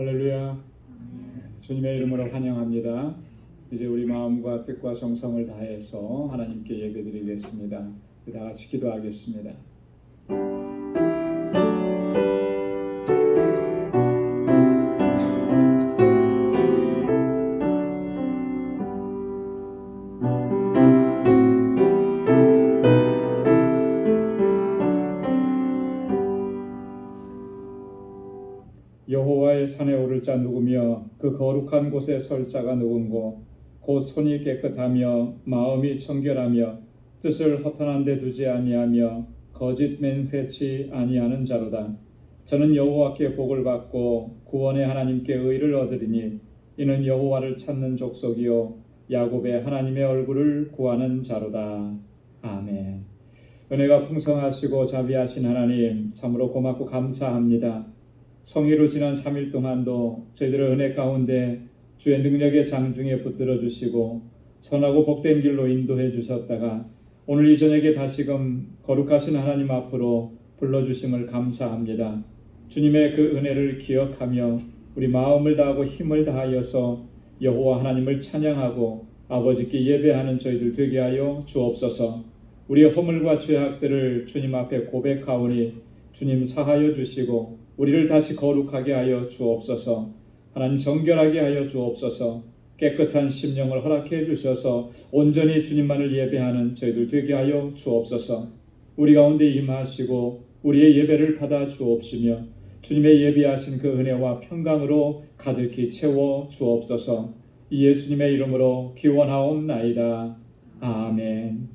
할렐루야. 주님의 이름으로 환영합니다. 이제 우리 마음과 뜻과 정성을 다해서 하나님께 예배드리겠습니다. 다 같이 기도하겠습니다. 여호와의 산에 오를 자 누구며 그 거룩한 곳에 설 자가 누군고 곧 손이 깨끗하며 마음이 청결하며 뜻을 허탄한 데 두지 아니하며 거짓 맹세치 아니하는 자로다. 저는 여호와께 복을 받고 구원의 하나님께 의를 얻으리니 이는 여호와를 찾는 족속이요 야곱의 하나님의 얼굴을 구하는 자로다. 아멘. 은혜가 풍성하시고 자비하신 하나님, 참으로 고맙고 감사합니다. 성의로 지난 3일 동안도 저희들을 은혜 가운데 주의 능력의 장중에 붙들어 주시고 선하고 복된 길로 인도해 주셨다가 오늘 이 저녁에 다시금 거룩하신 하나님 앞으로 불러주심을 감사합니다. 주님의 그 은혜를 기억하며 우리 마음을 다하고 힘을 다하여서 여호와 하나님을 찬양하고 아버지께 예배하는 저희들 되게 하여 주옵소서. 우리의 허물과 죄악들을 주님 앞에 고백하오니 주님 사하여 주시고 우리를 다시 거룩하게 하여 주옵소서. 하나님 정결하게 하여 주옵소서. 깨끗한 심령을 허락해 주셔서 온전히 주님만을 예배하는 저희들 되게 하여 주옵소서. 우리 가운데 임하시고 우리의 예배를 받아 주옵시며 주님의 예비하신 그 은혜와 평강으로 가득히 채워 주옵소서. 예수님의 이름으로 기원하옵나이다. 아멘.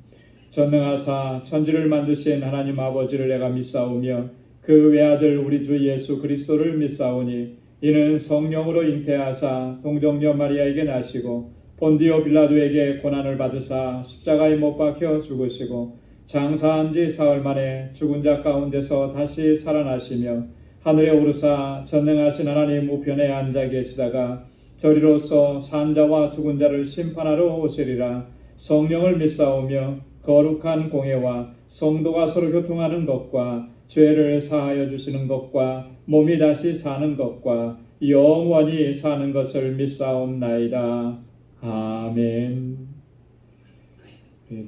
전능하사 천지를 만드신 하나님 아버지를 내가 믿사오며 그 외아들 우리 주 예수 그리스도를 믿사오니 이는 성령으로 잉태하사 동정녀 마리아에게 나시고 본디오 빌라도에게 고난을 받으사 십자가에 못 박혀 죽으시고 장사한 지 사흘 만에 죽은 자 가운데서 다시 살아나시며 하늘에 오르사 전능하신 하나님 우편에 앉아 계시다가 저리로서 산 자와 죽은 자를 심판하러 오시리라. 성령을 믿사오며 거룩한 공회와 성도가 서로 교통하는 것과 죄를 사하여 주시는 것과 몸이 다시 사는 것과 영원히 사는 것을 믿사옵나이다. 아멘.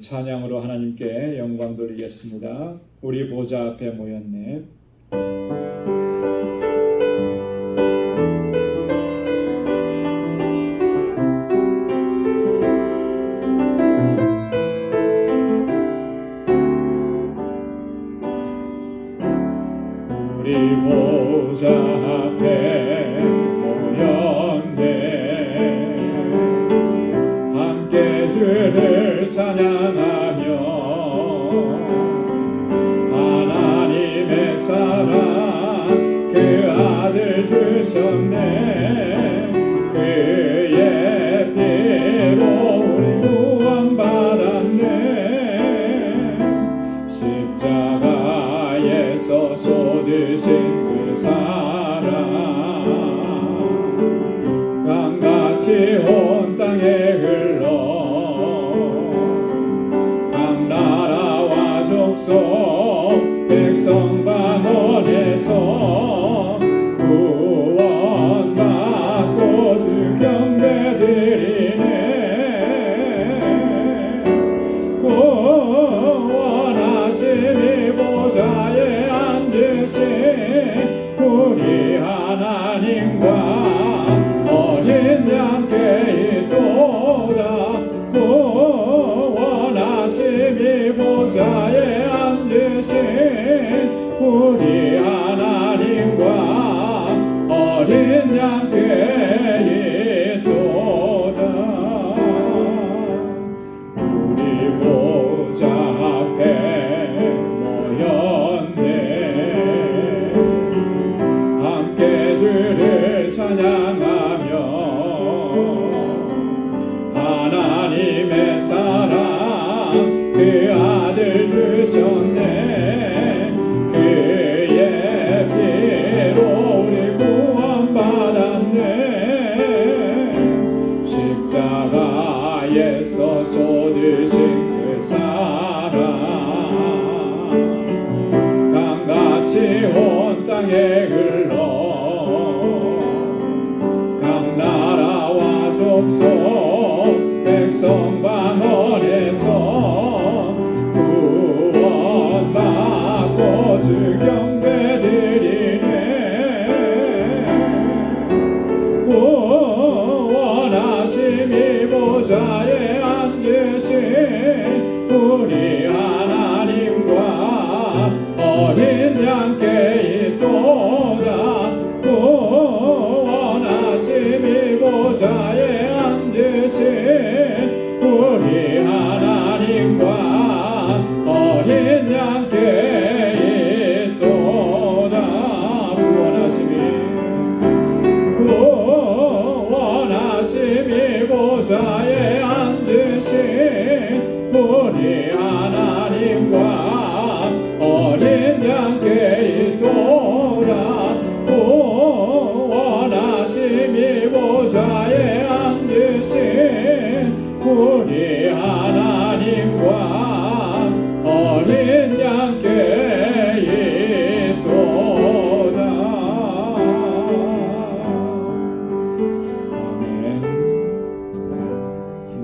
찬양으로 하나님께 영광 돌리겠습니다. 우리 보좌 앞에 모였네. 우리 보좌 앞에 모였네. 함께 주를 찬양하며 하나님의 사랑 그 아들 주셨네. 그의 피로 우리 구원받았네. 십자가에서 쏟으신 그 사랑 강같이 온 땅에 흘러 각 나라와 족속 백성 방언에서 구원받고 주 경배드리네. 구원하시니 보좌에 앉으신 우리 하나님과 어린 양께 있도다. 구원하시니 보좌에 앉으신 우리 하나님과 어린 양께 있도다. 우리 보좌 앞에 모였네. 함께 주를 찬양하며 하나님의 사랑 그 아들 주셨네. 그의 피로 우리 구원받았네. 십자가에서 쏟으신 그 사랑 강같이 온 땅에 흘러 족속 백성 방언에서 구원받고 주 경배드리네. 구원하심이 보좌에 앉으신 우리 하나님과 어린 양께 있도다. 구원하심이 보좌에 앉으신 우리 하나님과 어린 양께 있도다. 구원하심이 보좌에 앉으신 우리 하나님과 어린 양께 있도다. 구원하심이 보좌에 앉으신 우리 하나님과 어린 양께 있도다. 아멘.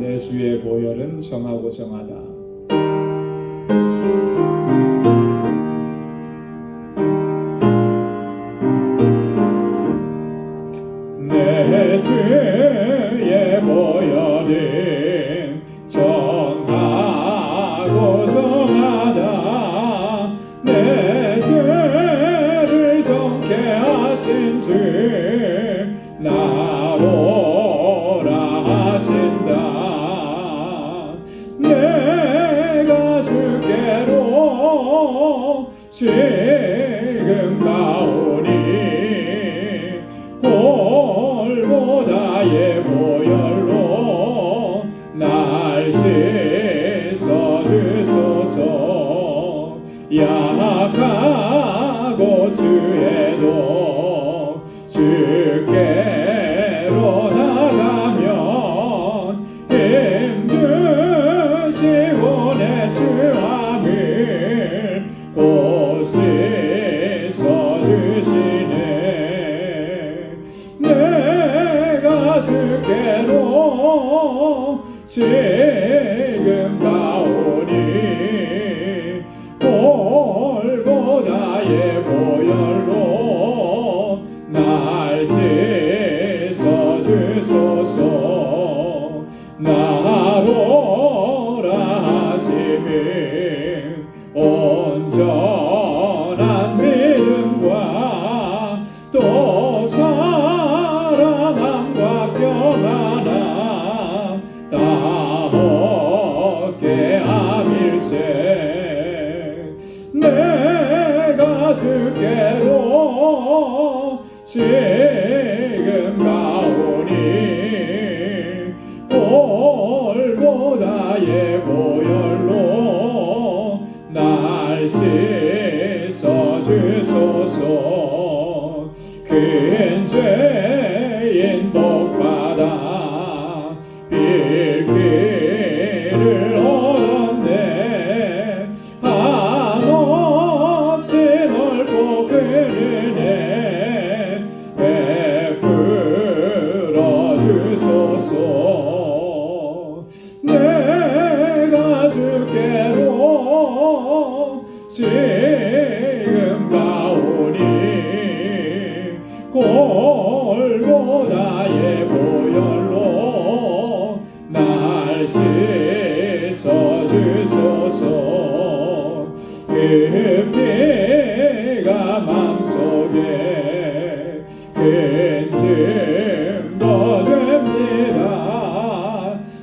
내 주의 보혈은 정하고 정하다. 내 주의 보혈은 정하고 정하다. 내 죄를 정케 하신 주 나오라 하신다. 내가 주께로 지금 나오니 골고다의 보혈로 날 씻어주소서. 약하고 주에도 주께로 나가면 힘주시고 내 주함을 곧 씻어주시네. 내가 주께로 지금 나오니 골고다의 보혈로 날 씻어주소서. 나로라 하시면 온전한 믿음과 또 사랑함과 평안함 다 얻게 함일세. 내가 주께로 지금 나오니 골고다의 보혈로 날 씻어주소서. 큰 죄인 복받아 빌 길을 얻었네. 한없이 넓고 큰 은혜 베풀어 주소서. 내가 주께로 지금 나오니 골고다의 보혈로 날 씻어주소서. 그 피가 맘속에 큰 증거 됩니다.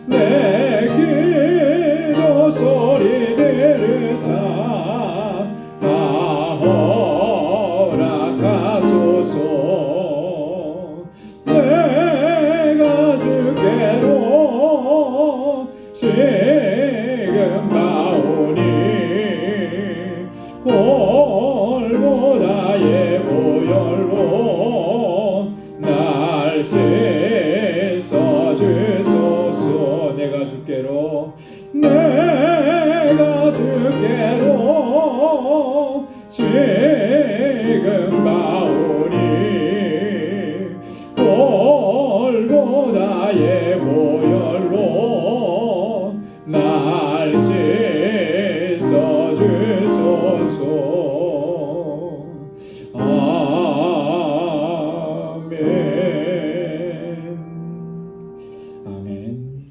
내 기도 소리 들으사 다 허락하소서. 내가 주께로 지금 나오니 골고다의 보혈로 날 씻어주소서. 내가 주께로 지금 나오니 골고다 십자가의 보혈로 날 씻어주소서.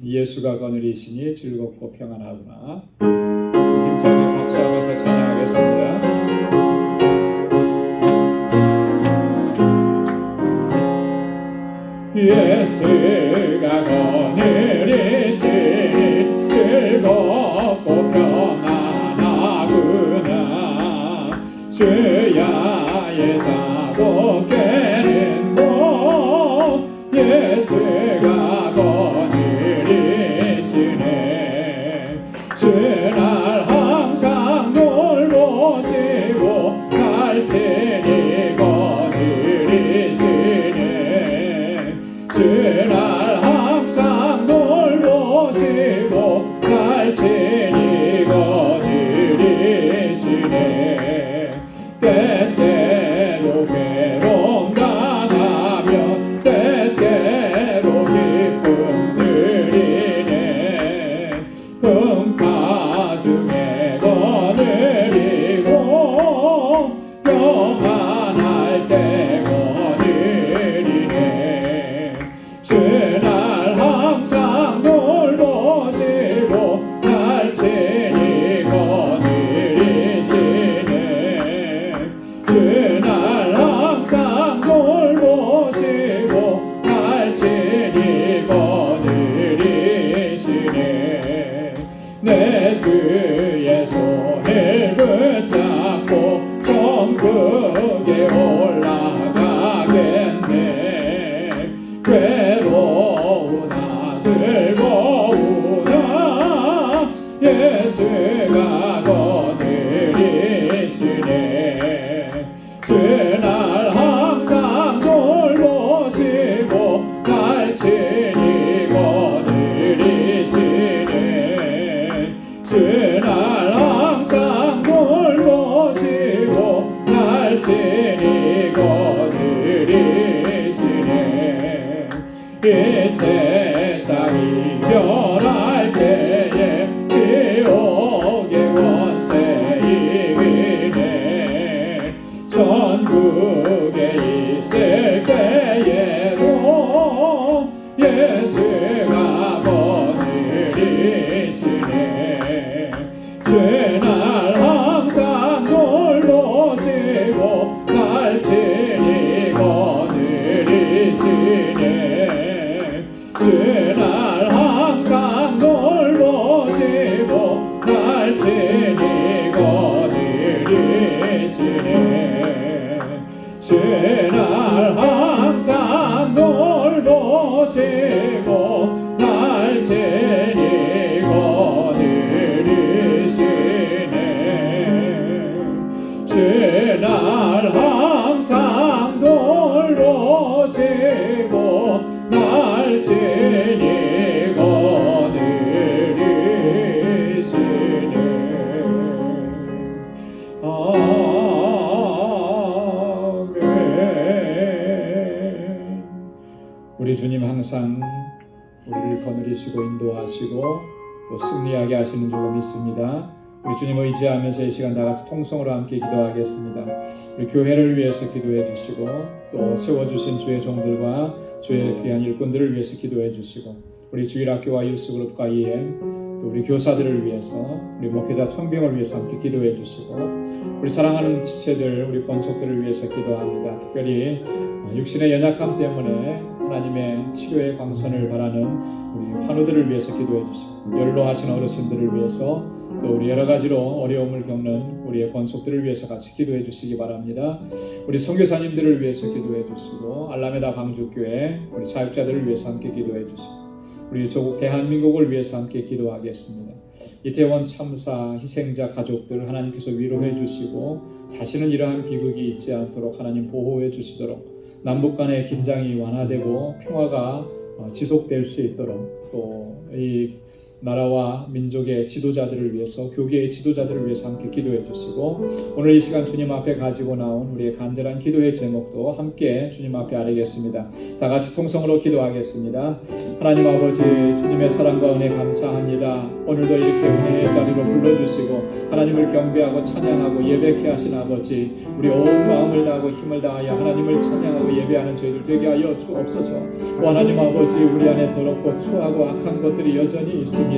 예수가 거느리시니 즐겁고 평안하구나. 힘차게 박수하면서 찬양하겠습니다. 예수가 거느리시니 즐겁고 평안하구나. 주야의 자복 깨는 곳 예수가 주날 항상 돌보시고 갈증이 거느리시네. 주날 항상 돌보시고 갈증이 거느리시네. 때때로 괴로움 당하면 때때로 기쁨 드리네. 풍파 중에 거느리고 평안할 때 거느리네. 주날 항상 돌보시고 날친히 거느리시네. 주날 항상 돌보시고 날친히 거느리시네. 내 주의 손을 붙잡고 천국에 올라가겠네. 괴로우나 즐거우나 예수가 거느리시네. 주날 항상 돌보시고 날친히 거느리시네. 주날 항상 돌보시고 날친히 거느리시네. 이 세상이 변할 때에 지옥의 원세 이기네. 천국에 있을 때에도 예수가 거느리시네. 주날 항상 돌보시고 날친히 거느리시네. 주날 항상 돌보시고 날친히 거느리시네. 주날 항상 돌보시고 날친히 거느리시네. 주날 항상 돌보시고 날친히 거느리시네. 아멘. 우리 주님 항상 우리를 거느리시고 인도하시고 또 승리하게 하시는 줄로 믿습니다. 우리 주님 의지하면서 이 시간 다 같이 통성으로 함께 기도하겠습니다. 우리 교회를 위해서 기도해 주시고 또 세워주신 주의 종들과 주의 귀한 일꾼들을 위해서 기도해 주시고 우리 주일학교와 유스그룹과 EM 또 우리 교사들을 위해서 우리 목회자 청빙을 위해서 함께 기도해 주시고 우리 사랑하는 지체들 우리 권속들을 위해서 기도합니다. 특별히 육신의 연약함 때문에 하나님의 치료의 광선을 바라는 우리 환우들을 위해서 기도해 주시고 연로하신 어르신들을 위해서 또 우리 여러 가지로 어려움을 겪는 우리의 권속들을 위해서 같이 기도해 주시기 바랍니다. 우리 선교사님들을 위해서 기도해 주시고 알라메다 광주교회 우리 사역자들을 위해서 함께 기도해 주시고 우리 조국 대한민국을 위해서 함께 기도하겠습니다. 이태원 참사 희생자 가족들 하나님께서 위로해 주시고 다시는 이러한 비극이 있지 않도록 하나님 보호해 주시도록 남북 간의 긴장이 완화되고 평화가 지속될 수 있도록 또 이 나라와 민족의 지도자들을 위해서, 교계의 지도자들을 위해서 함께 기도해 주시고, 오늘 이 시간 주님 앞에 가지고 나온 우리의 간절한 기도의 제목도 함께 주님 앞에 아뢰겠습니다. 다 같이 통성으로 기도하겠습니다. 하나님 아버지, 주님의 사랑과 은혜 감사합니다. 오늘도 이렇게 은혜의 자리로 불러주시고 하나님을 경배하고 찬양하고 예배케 하신 아버지, 우리 온 마음을 다하고 힘을 다하여 하나님을 찬양하고 예배하는 저희들 되게 하여 주옵소서. 오 하나님 아버지, 우리 안에 더럽고 추하고 악한 것들이 여전히 있습니다.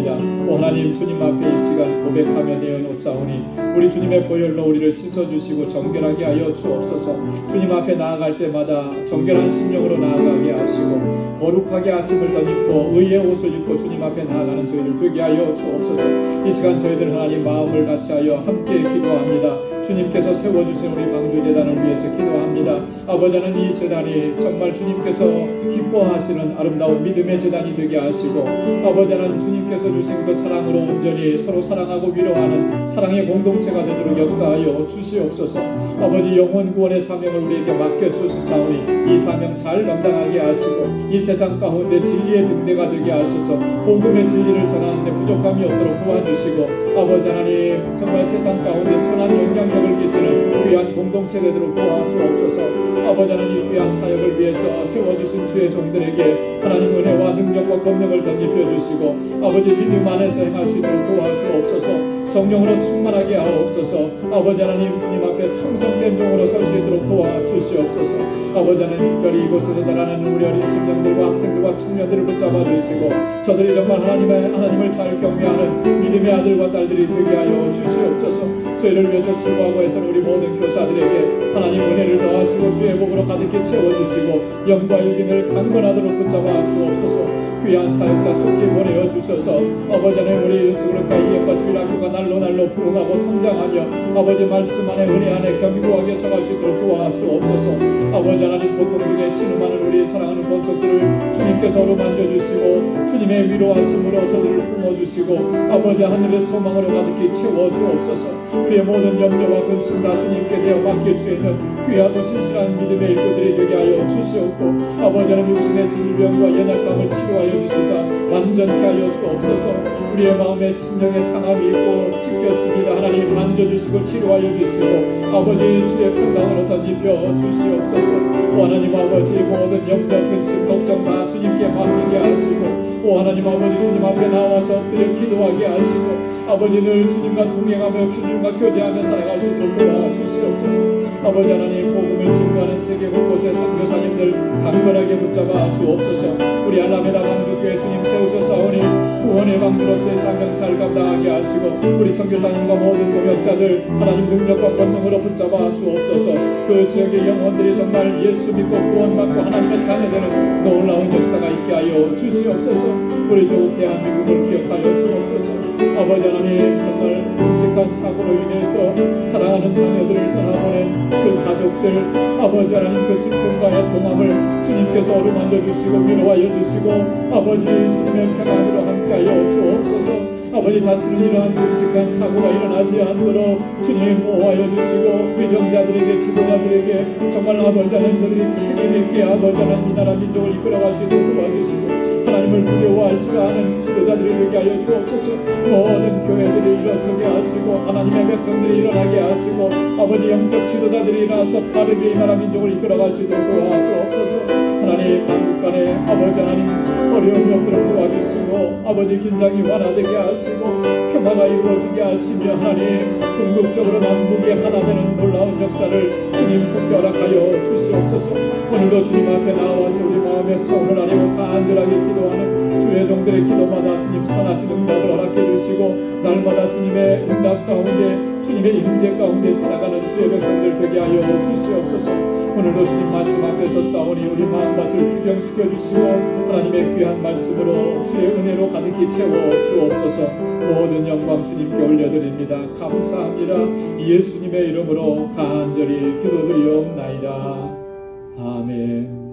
오 하나님, 주님 앞에 이 시간 고백하며 내어놓사오니 우리 주님의 보혈로 우리를 씻어주시고 정결하게 하여 주옵소서. 주님 앞에 나아갈 때마다 정결한 심령으로 나아가게 하시고 거룩하게 하심을 덧입고 의의 옷을 입고 주님 앞에 나아가는 저희들 되게 하여 주옵소서. 이 시간 저희들 하나님 마음을 같이하여 함께 기도합니다. 주님께서 세워주신 우리 방주재단을 위해서 기도합니다. 아버지 하나님, 이 재단이 정말 주님께서 기뻐하시는 아름다운 믿음의 재단이 되게 하시고, 아버지 하나님, 주님께서 주신 그 사랑으로 온전히 서로 사랑하고 위로하는 사랑의 공동체가 되도록 역사하여 주시옵소서. 아버지, 영혼 구원의 사명을 우리에게 맡겨주시사오니 이 사명 잘 감당하게 하시고 이 세상 가운데 진리의 등대가 되게 하소서. 복음의 진리를 전하는데 부족함이 없도록 도와주시고, 아버지 하나님, 정말 세상 가운데 선한 영향력을 끼치는 귀한 공동체 되도록 도와주옵소서. 아버지 하나님, 귀한 사역을 위해서 세워주신 주의 종들에게 하나님 은혜와 능력과 권능을 덧입혀 주시고 아버지 믿음 안에서 행할 수 있도록 도와주옵소서. 성령으로 충만하게 하옵소서. 아버지 하나님, 주님 앞에 충성된 종으로 설 수 있도록 도와주시옵소서. 아버지 하나님, 특별히 이곳에서 자라나는 우리 어린 신령들과 학생들과 청년들을 붙잡아 주시고 저들이 정말 하나님을 잘 경외하는 믿음의 아들과 딸들이 되게 하여 주시옵소서. 저희를 위해서 수고하고 애쓰는 우리 모든 교사들에게 하나님 은혜를 더하시고 주의 복으로 가득히 채워주시고 영과 육인을 강건하도록 붙잡아 주옵소서. 귀한 사역자 속히 보내어 주셔서 아버지 하나님, 우리 유수그룹과 이엠과 주일학교가 날로 부흥하고 성장하며 아버지 말씀 안에 은혜 안에 견고하게 서갈 수 있도록 도와주옵소서. 아버지 하나님, 고통 중에 신음하는 우리 사랑하는 권속들을 주님께서 어루만져 주시고 주님의 위로하심으로 저들을 품어주시고 아버지 하늘의 소망으로 가득히 채워주옵소서. 우리의 모든 염려와 근심 다 주님께 내어 맡길 수 있는 귀하고 신실한 믿음의 일꾼들이 되게 하여 주시옵고 아버지 하나님, 육신의 질병과 연약감을 치료하여 주시사 완전케 하여 주옵소서. 우리의 마음에 심령에 상함이 있고 찢겼습니다. 하나님, 만져주시고 치료하여 주시고 아버지 주의 평강으로 덧입혀 주시옵소서. 오 하나님 아버지, 모든 염려 근심 걱정 다 주님께 맡기게 하시고 오 하나님 아버지, 주님 앞에 나와서 엎드려 기도하게 하시고 아버지 늘 주님과 동행하며 주님과 교제하며 살아갈 수 있도록 도와주시옵소서. 아버지 하나님, 복음을 증거하는 세계 곳곳의 선교사님들 강건하게 붙잡아 주옵소서. 우리 알라메다 방주교회 주님 세우셨사오니 구원의 방주로서의 사명 잘 감당하게 하시고 우리 선교사님과 모든 동역자들 하나님 능력과 권능으로 붙잡아 주옵소서. 그 지역의 영혼들이 정말 예수 믿고 구원받고 하나님의 자녀되는 놀라운 역사가 있게 하여 주시옵소서. 우리 조국 대한민국을 기억하여 주옵소서. 아버지 하나님, 정말 끔찍한 사고로 인해서 사랑하는 자녀들을 떠나보낸 그 가족들 아버지 하나님, 그 슬픔과 애통함을 주님께서 어루만져 주시고 위로하여 주시고 아버지 주님의 평안으로 함께하여 주옵소서. 아버지, 다시는 이러한 끔찍한 사고가 일어나지 않도록 주님 보호하여 주시고 위정자들에게 지도자들에게 정말 아버지 하나님, 저들이 책임있게 아버지 하나님 이 나라 민족을 이끌어갈 수 있도록 도와주시고 하나님을 두려워할 줄 아는 지도자들이 되게 하여 주옵소서. 모든 교회들이 일어서게 하시고 하나님의 백성들이 일어나게 하시고 아버지 영적 지도자들이 일어나서 바르게 이 나라 민족을 이끌어갈 수 있도록 도와주옵소서. 하나님, 한국 간에 아버지 하나님 어려움이 없도록 도와주시고 아버지 긴장이 완화되게 하시고 평화가 이루어지게 하시며 하나님, 궁극적으로 남북이 하나 되는 놀라운 역사를 주님 속히 허락하여 주시옵소서. 오늘도 주님 앞에 나와서 우리 마음의 소원을 아뢰고 간절하게 기도하는 주의 종들의 기도마다 주님 선하신 응답을 허락해 주시고 날마다 주님의 응답 가운데 주님의 임재 가운데 살아가는 주의 백성들 되게 하여 주시옵소서. 오늘도 주님 말씀 앞에서 싸우니 우리 마음밭을 규경시켜 주시고 하나님의 귀한 말씀으로 주의 은혜로 가득히 채워 주옵소서. 모든 영광 주님께 올려드립니다. 감사합니다. 예수님의 이름으로 간절히 기도드리옵나이다. 아멘.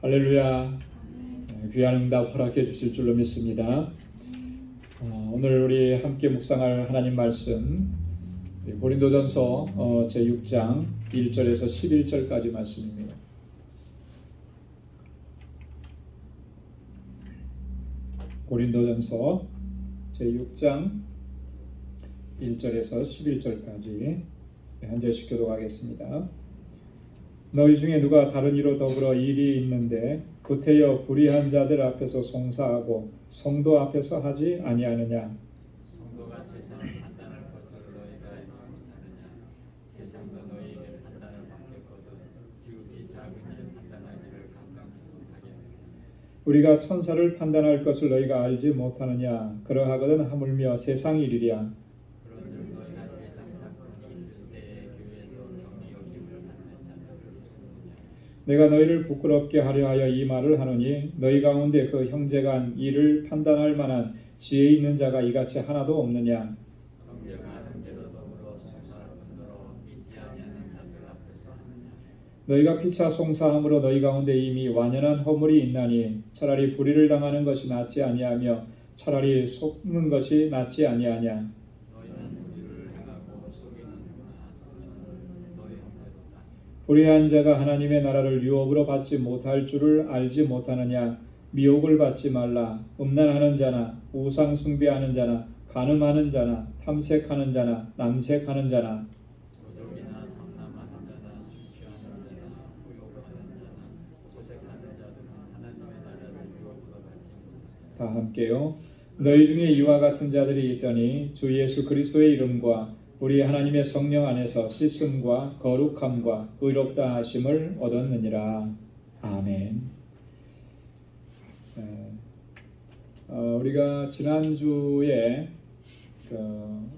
할렐루야. 귀한 응답 허락해 주실 줄로 믿습니다. 오늘 우리 함께 묵상할 하나님 말씀 고린도전서 제6장 1절에서 11절까지 말씀입니다. 고린도전서 제6장 1절에서 11절까지 한 절씩 교독하겠습니다. 너희 중에 누가 다른 이로 더불어 일이 있는데 구태여 불의한 자들 앞에서 송사하고 성도 앞에서 하지 아니하느냐? 성도가 세상을 판단할 것을 너희가 알지 못하느냐? 세상도 너희에게 판단을 받겠거든 지극히 작은 일 판단하기를 감당치 못하게 하느냐? 우리가 천사를 판단할 것을 너희가 알지 못하느냐? 그러하거든 하물며 세상 일이랴. 그런즉 너희가 세상 사건이 있을 때에 교회에서 경리 여김을 받는 자들을 쓰느냐? 내가 너희를 부끄럽게 하려 하여 이 말을 하노니 너희 가운데 그 형제가 한 일을 판단할 만한 지혜 있는 자가 이같이 하나도 없느냐? 형제가 형제로 더불어 송사할 뿐더러 믿지 아니하는 자들 앞에서 하느냐? 너희가 피차 송사함으로 너희 가운데 이미 완연한 허물이 있나니 차라리 불의를 당하는 것이 낫지 아니하며 차라리 속는 것이 낫지 아니하냐? 너희는 우리를 행하고 속이는구나. 저는 너희 형제로다. 불의한 자가 하나님의 나라를 유업으로 받지 못할 줄을 알지 못하느냐? 미혹을 받지 말라. 음란하는 자나 우상 숭배하는 자나 간음하는 자나 탐색하는 자나 남색하는 자나 도적이나 탐남하는 자나 수치하는 자나 후욕하는 자나 소색하는 자들은 하나님의 나라를 유업으로 받지 못하느니라. 다 함께요. 너희 중에 이와 같은 자들이 있더니 주 예수 그리스도의 이름과 우리 하나님의 성령 안에서 씻음과 거룩함과 의롭다 하심을 얻었느니라. 아멘. 우리가 지난주에 그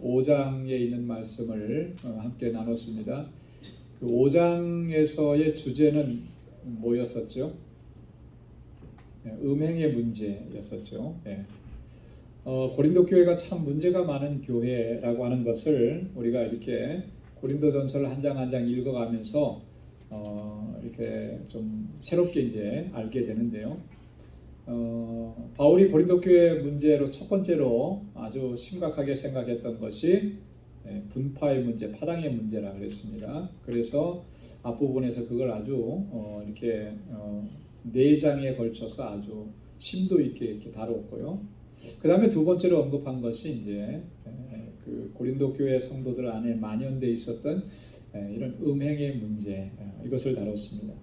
5장에 있는 말씀을 함께 나눴습니다. 그 5장에서의 주제는 뭐였었죠? 음행의 문제였었죠. 고린도 교회가 참 문제가 많은 교회라고 하는 것을 우리가 이렇게 고린도전서를 한 장 한 장 읽어가면서 이렇게 좀 새롭게 이제 알게 되는데요. 바울이 고린도 교회 문제로 첫 번째로 아주 심각하게 생각했던 것이 분파의 문제, 파당의 문제라 그랬습니다. 그래서 앞부분에서 그걸 아주 이렇게 4장에 걸쳐서 아주 심도 있게 이렇게 다뤘고요. 그 다음에 두 번째로 언급한 것이 이제 그 고린도 교회 성도들 안에 만연돼 있었던 이런 음행의 문제, 이것을 다뤘습니다.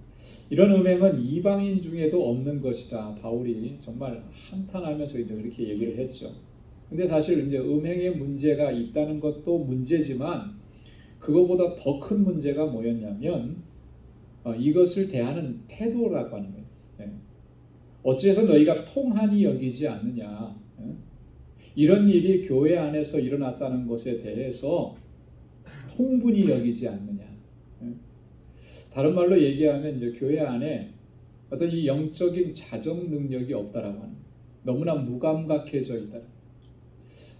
이런 음행은 이방인 중에도 없는 것이다. 바울이 정말 한탄하면서 이렇게 얘기를 했죠. 근데 사실 이제 음행의 문제가 있다는 것도 문제지만 그거보다 더 큰 문제가 뭐였냐면 이것을 대하는 태도라고 하는 거예요. 어찌해서 너희가 통한이 여기지 않느냐? 이런 일이 교회 안에서 일어났다는 것에 대해서 통분히 여기지 않느냐? 다른 말로 얘기하면 이제 교회 안에 어떤 이 영적인 자정 능력이 없다라고 하는, 너무나 무감각해져 있다.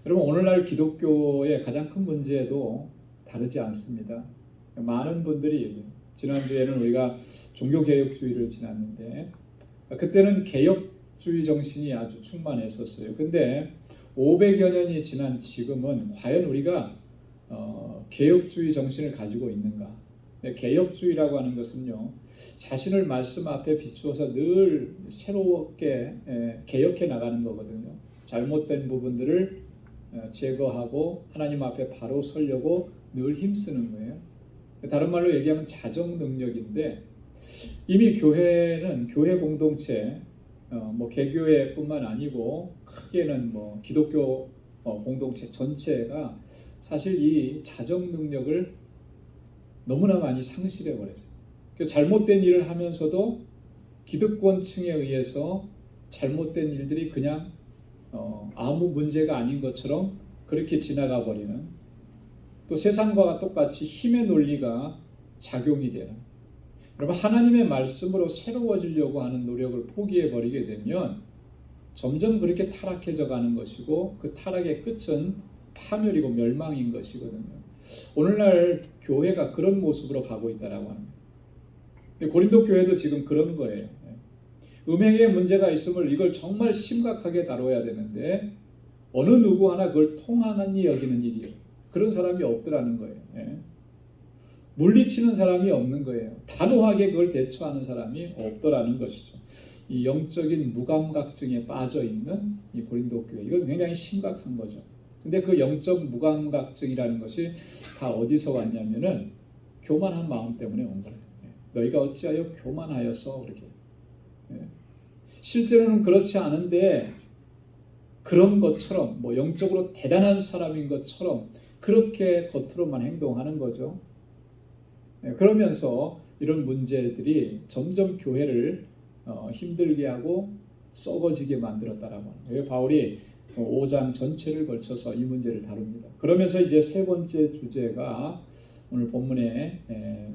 여러분, 오늘날 기독교의 가장 큰 문제도 다르지 않습니다. 많은 분들이 얘기해요. 지난주에는 우리가 종교개혁주의를 지났는데 그때는 개혁주의 정신이 아주 충만했었어요. 근데 500여 년이 지난 지금은 과연 우리가 개혁주의 정신을 가지고 있는가? 개혁주의라고 하는 것은요, 자신을 말씀 앞에 비추어서 늘 새롭게 개혁해 나가는 거거든요. 잘못된 부분들을 제거하고 하나님 앞에 바로 서려고 늘 힘쓰는 거예요. 다른 말로 얘기하면 자정 능력인데, 이미 교회는 교회 공동체, 뭐 개교회뿐만 아니고 크게는 뭐 기독교 공동체 전체가 사실 이 자정 능력을 너무나 많이 상실해 버렸어요. 잘못된 일을 하면서도 기득권층에 의해서 잘못된 일들이 그냥 아무 문제가 아닌 것처럼 그렇게 지나가 버리는, 또 세상과 똑같이 힘의 논리가 작용이 되는, 여러분, 하나님의 말씀으로 새로워지려고 하는 노력을 포기해 버리게 되면 점점 그렇게 타락해져 가는 것이고, 그 타락의 끝은 파멸이고 멸망인 것이거든요. 오늘날 교회가 그런 모습으로 가고 있다라고 합니다. 고린도 교회도 지금 그런 거예요. 음행의 문제가 있음을 이걸 정말 심각하게 다뤄야 되는데 어느 누구 하나 그걸 통하니 여기는 일이에요. 그런 사람이 없더라는 거예요. 물리치는 사람이 없는 거예요. 단호하게 그걸 대처하는 사람이 없더라는 것이죠. 이 영적인 무감각증에 빠져 있는 이 고린도 교회, 이건 굉장히 심각한 거죠. 근데 그 영적 무감각증이라는 것이 다 어디서 왔냐면은 교만한 마음 때문에 온 거예요. 너희가 어찌하여 교만하여서 그렇게. 실제로는 그렇지 않은데 그런 것처럼 뭐 영적으로 대단한 사람인 것처럼 그렇게 겉으로만 행동하는 거죠. 그러면서 이런 문제들이 점점 교회를 힘들게 하고 썩어지게 만들었다라고 하는 거예요. 바울이 5장 전체를 걸쳐서 이 문제를 다룹니다. 그러면서 이제 세 번째 주제가 오늘 본문에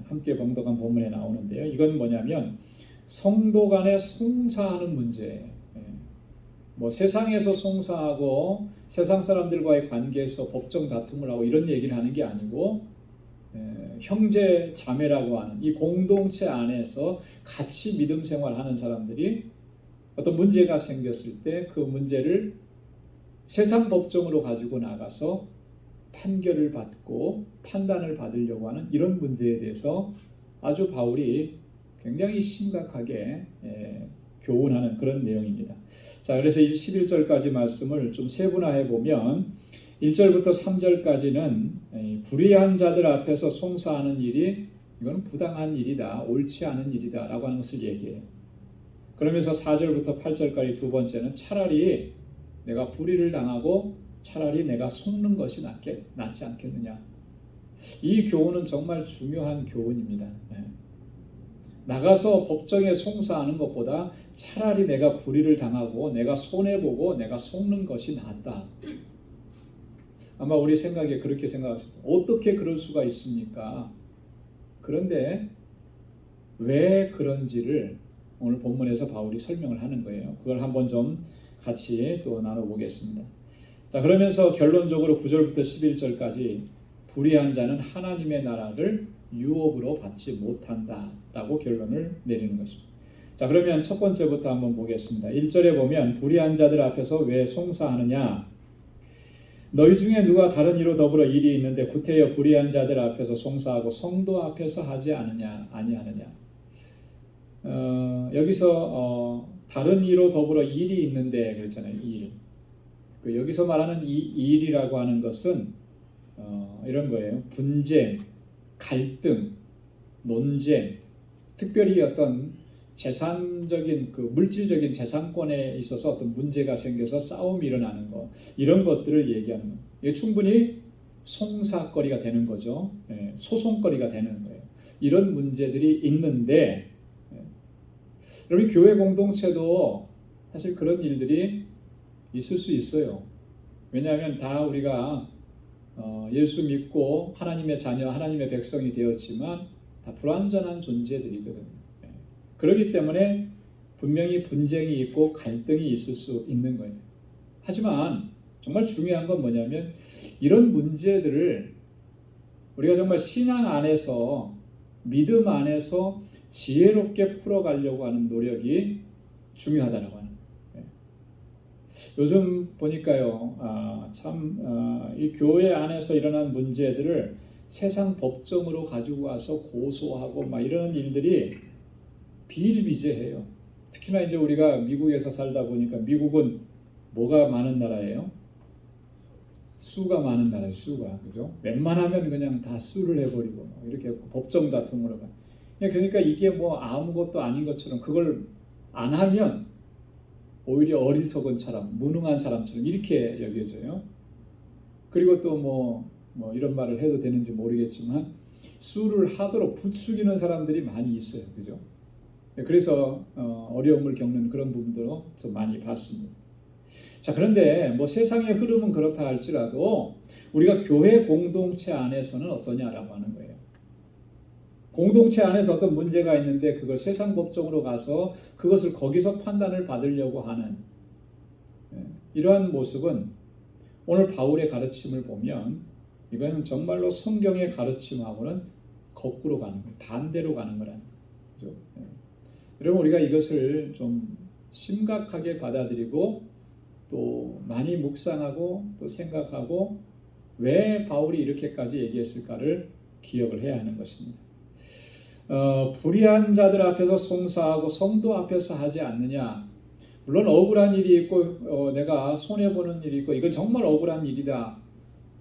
함께 봉독한 본문에 나오는데요. 이건 뭐냐면 성도 간에 송사하는 문제예요. 뭐 세상에서 송사하고 세상 사람들과의 관계에서 법정 다툼을 하고 이런 얘기를 하는 게 아니고 형제 자매라고 하는 이 공동체 안에서 같이 믿음 생활하는 사람들이 어떤 문제가 생겼을 때 그 문제를 세상 법정으로 가지고 나가서 판결을 받고 판단을 받으려고 하는 이런 문제에 대해서 아주 바울이 굉장히 심각하게 교훈하는 그런 내용입니다. 자, 그래서 이 11절까지 말씀을 좀 세분화해 보면 1절부터 3절까지는 불의한 자들 앞에서 송사하는 일이 이건 부당한 일이다, 옳지 않은 일이다 라고 하는 것을 얘기해요. 그러면서 4절부터 8절까지 두 번째는 차라리 내가 불의를 당하고 차라리 내가 속는 것이 낫지 않겠느냐. 이 교훈은 정말 중요한 교훈입니다. 나가서 법정에 송사하는 것보다 차라리 내가 불의를 당하고 내가 손해보고 내가 속는 것이 낫다. 아마 우리 생각에 그렇게 생각하실 거예요. 어떻게 그럴 수가 있습니까? 그런데 왜 그런지를 오늘 본문에서 바울이 설명을 하는 거예요. 그걸 한번 좀 같이 또 나눠보겠습니다. 자, 그러면서 결론적으로 9절부터 11절까지 불의한 자는 하나님의 나라를 유업으로 받지 못한다라고 결론을 내리는 것입니다. 자, 그러면 첫 번째부터 한번 보겠습니다. 1절에 보면 불의한 자들 앞에서 왜 송사하느냐? 너희 중에 누가 다른 이로 더불어 일이 있는데 구태여 불의한 자들 앞에서 송사하고 성도 앞에서 하지 않느냐 아니하느냐. 여기서 다른 이로 더불어 일이 있는데 그랬잖아요. 일. 여기서 말하는 이 일이라고 하는 것은 이런 거예요. 분쟁, 갈등, 논쟁, 특별히 어떤 재산적인 그 물질적인 재산권에 있어서 어떤 문제가 생겨서 싸움이 일어나는 거, 이런 것들을 얘기하는 거예요. 이게 충분히 송사거리가 되는 거죠. 소송거리가 되는 거예요. 이런 문제들이 있는데 여러분 교회 공동체도 사실 그런 일들이 있을 수 있어요. 왜냐하면 다 우리가 예수 믿고 하나님의 자녀, 하나님의 백성이 되었지만 다 불완전한 존재들이거든요. 그렇기 때문에 분명히 분쟁이 있고 갈등이 있을 수 있는 거예요. 하지만 정말 중요한 건 뭐냐면 이런 문제들을 우리가 정말 신앙 안에서 믿음 안에서 지혜롭게 풀어가려고 하는 노력이 중요하다라고 하는 거예요. 요즘 보니까요, 이 교회 안에서 일어난 문제들을 세상 법정으로 가지고 와서 고소하고 막 이런 일들이 비일비재해요. 특히나 이제 우리가 미국에서 살다 보니까 미국은 뭐가 많은 나라예요? 수가 많은 나라예요. 수가, 그죠? 웬만하면 그냥 다 수를 해버리고 이렇게 법정 다툼으로 가. 그러니까 이게 뭐 아무것도 아닌 것처럼 그걸 안 하면 오히려 어리석은 사람, 무능한 사람처럼 이렇게 여겨져요. 그리고 또 뭐 이런 말을 해도 되는지 모르겠지만 수를 하도록 부추기는 사람들이 많이 있어요, 그죠? 그래서 어려움을 겪는 그런 부분도 좀 많이 봤습니다. 자, 그런데 뭐 세상의 흐름은 그렇다 할지라도 우리가 교회 공동체 안에서는 어떠냐라고 하는 거예요. 공동체 안에서 어떤 문제가 있는데 그걸 세상 법정으로 가서 그것을 거기서 판단을 받으려고 하는 이러한 모습은 오늘 바울의 가르침을 보면 이거는 정말로 성경의 가르침하고는 거꾸로 가는 거예요. 반대로 가는 거라는 거죠. 여러분 우리가 이것을 좀 심각하게 받아들이고 또 많이 묵상하고 또 생각하고 왜 바울이 이렇게까지 얘기했을까를 기억을 해야 하는 것입니다. 불의한 자들 앞에서 송사하고 성도 앞에서 하지 않느냐. 물론 억울한 일이 있고 내가 손해보는 일이 있고 이건 정말 억울한 일이다.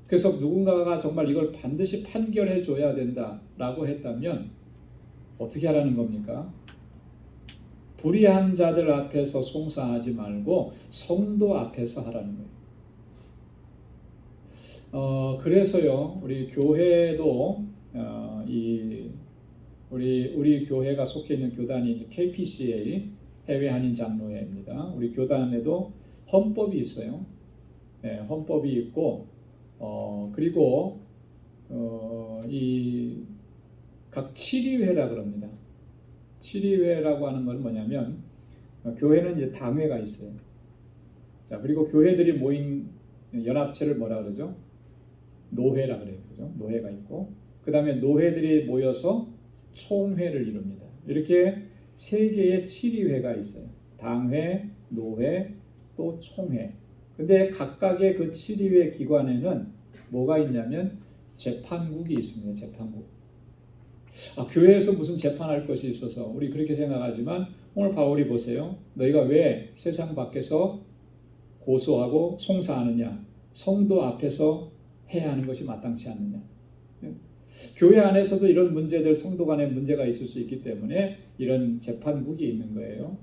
그래서 누군가가 정말 이걸 반드시 판결해 줘야 된다라고 했다면 어떻게 하라는 겁니까? 불의한 자들 앞에서 송사하지 말고 성도 앞에서 하라는 거예요. 그래서요, 우리 교회도 우리 교회가 속해 있는 교단이 KPCA 해외 한인 장로회입니다. 우리 교단에도 헌법이 있어요. 네, 헌법이 있고 그리고 이 각 치리회라 그럽니다. 치리회라고 하는 건 뭐냐면 교회는 이제 당회가 있어요. 자, 그리고 교회들이 모인 연합체를 뭐라 그러죠? 노회라 그래요. 그죠? 노회가 있고 그다음에 노회들이 모여서 총회를 이룹니다. 이렇게 세 개의 치리회가 있어요. 당회, 노회, 또 총회. 근데 각각의 그 치리회 기관에는 뭐가 있냐면 재판국이 있습니다. 재판국. 교회에서 무슨 재판할 것이 있어서 우리 그렇게 생각하지만 오늘 바울이 보세요. 너희가 왜 세상 밖에서 고소하고 송사하느냐? 성도 앞에서 해야 하는 것이 마땅치 않느냐? 교회 안에서도 이런 문제들, 성도 간에 문제가 있을 수 있기 때문에 이런 재판국이 있는 거예요.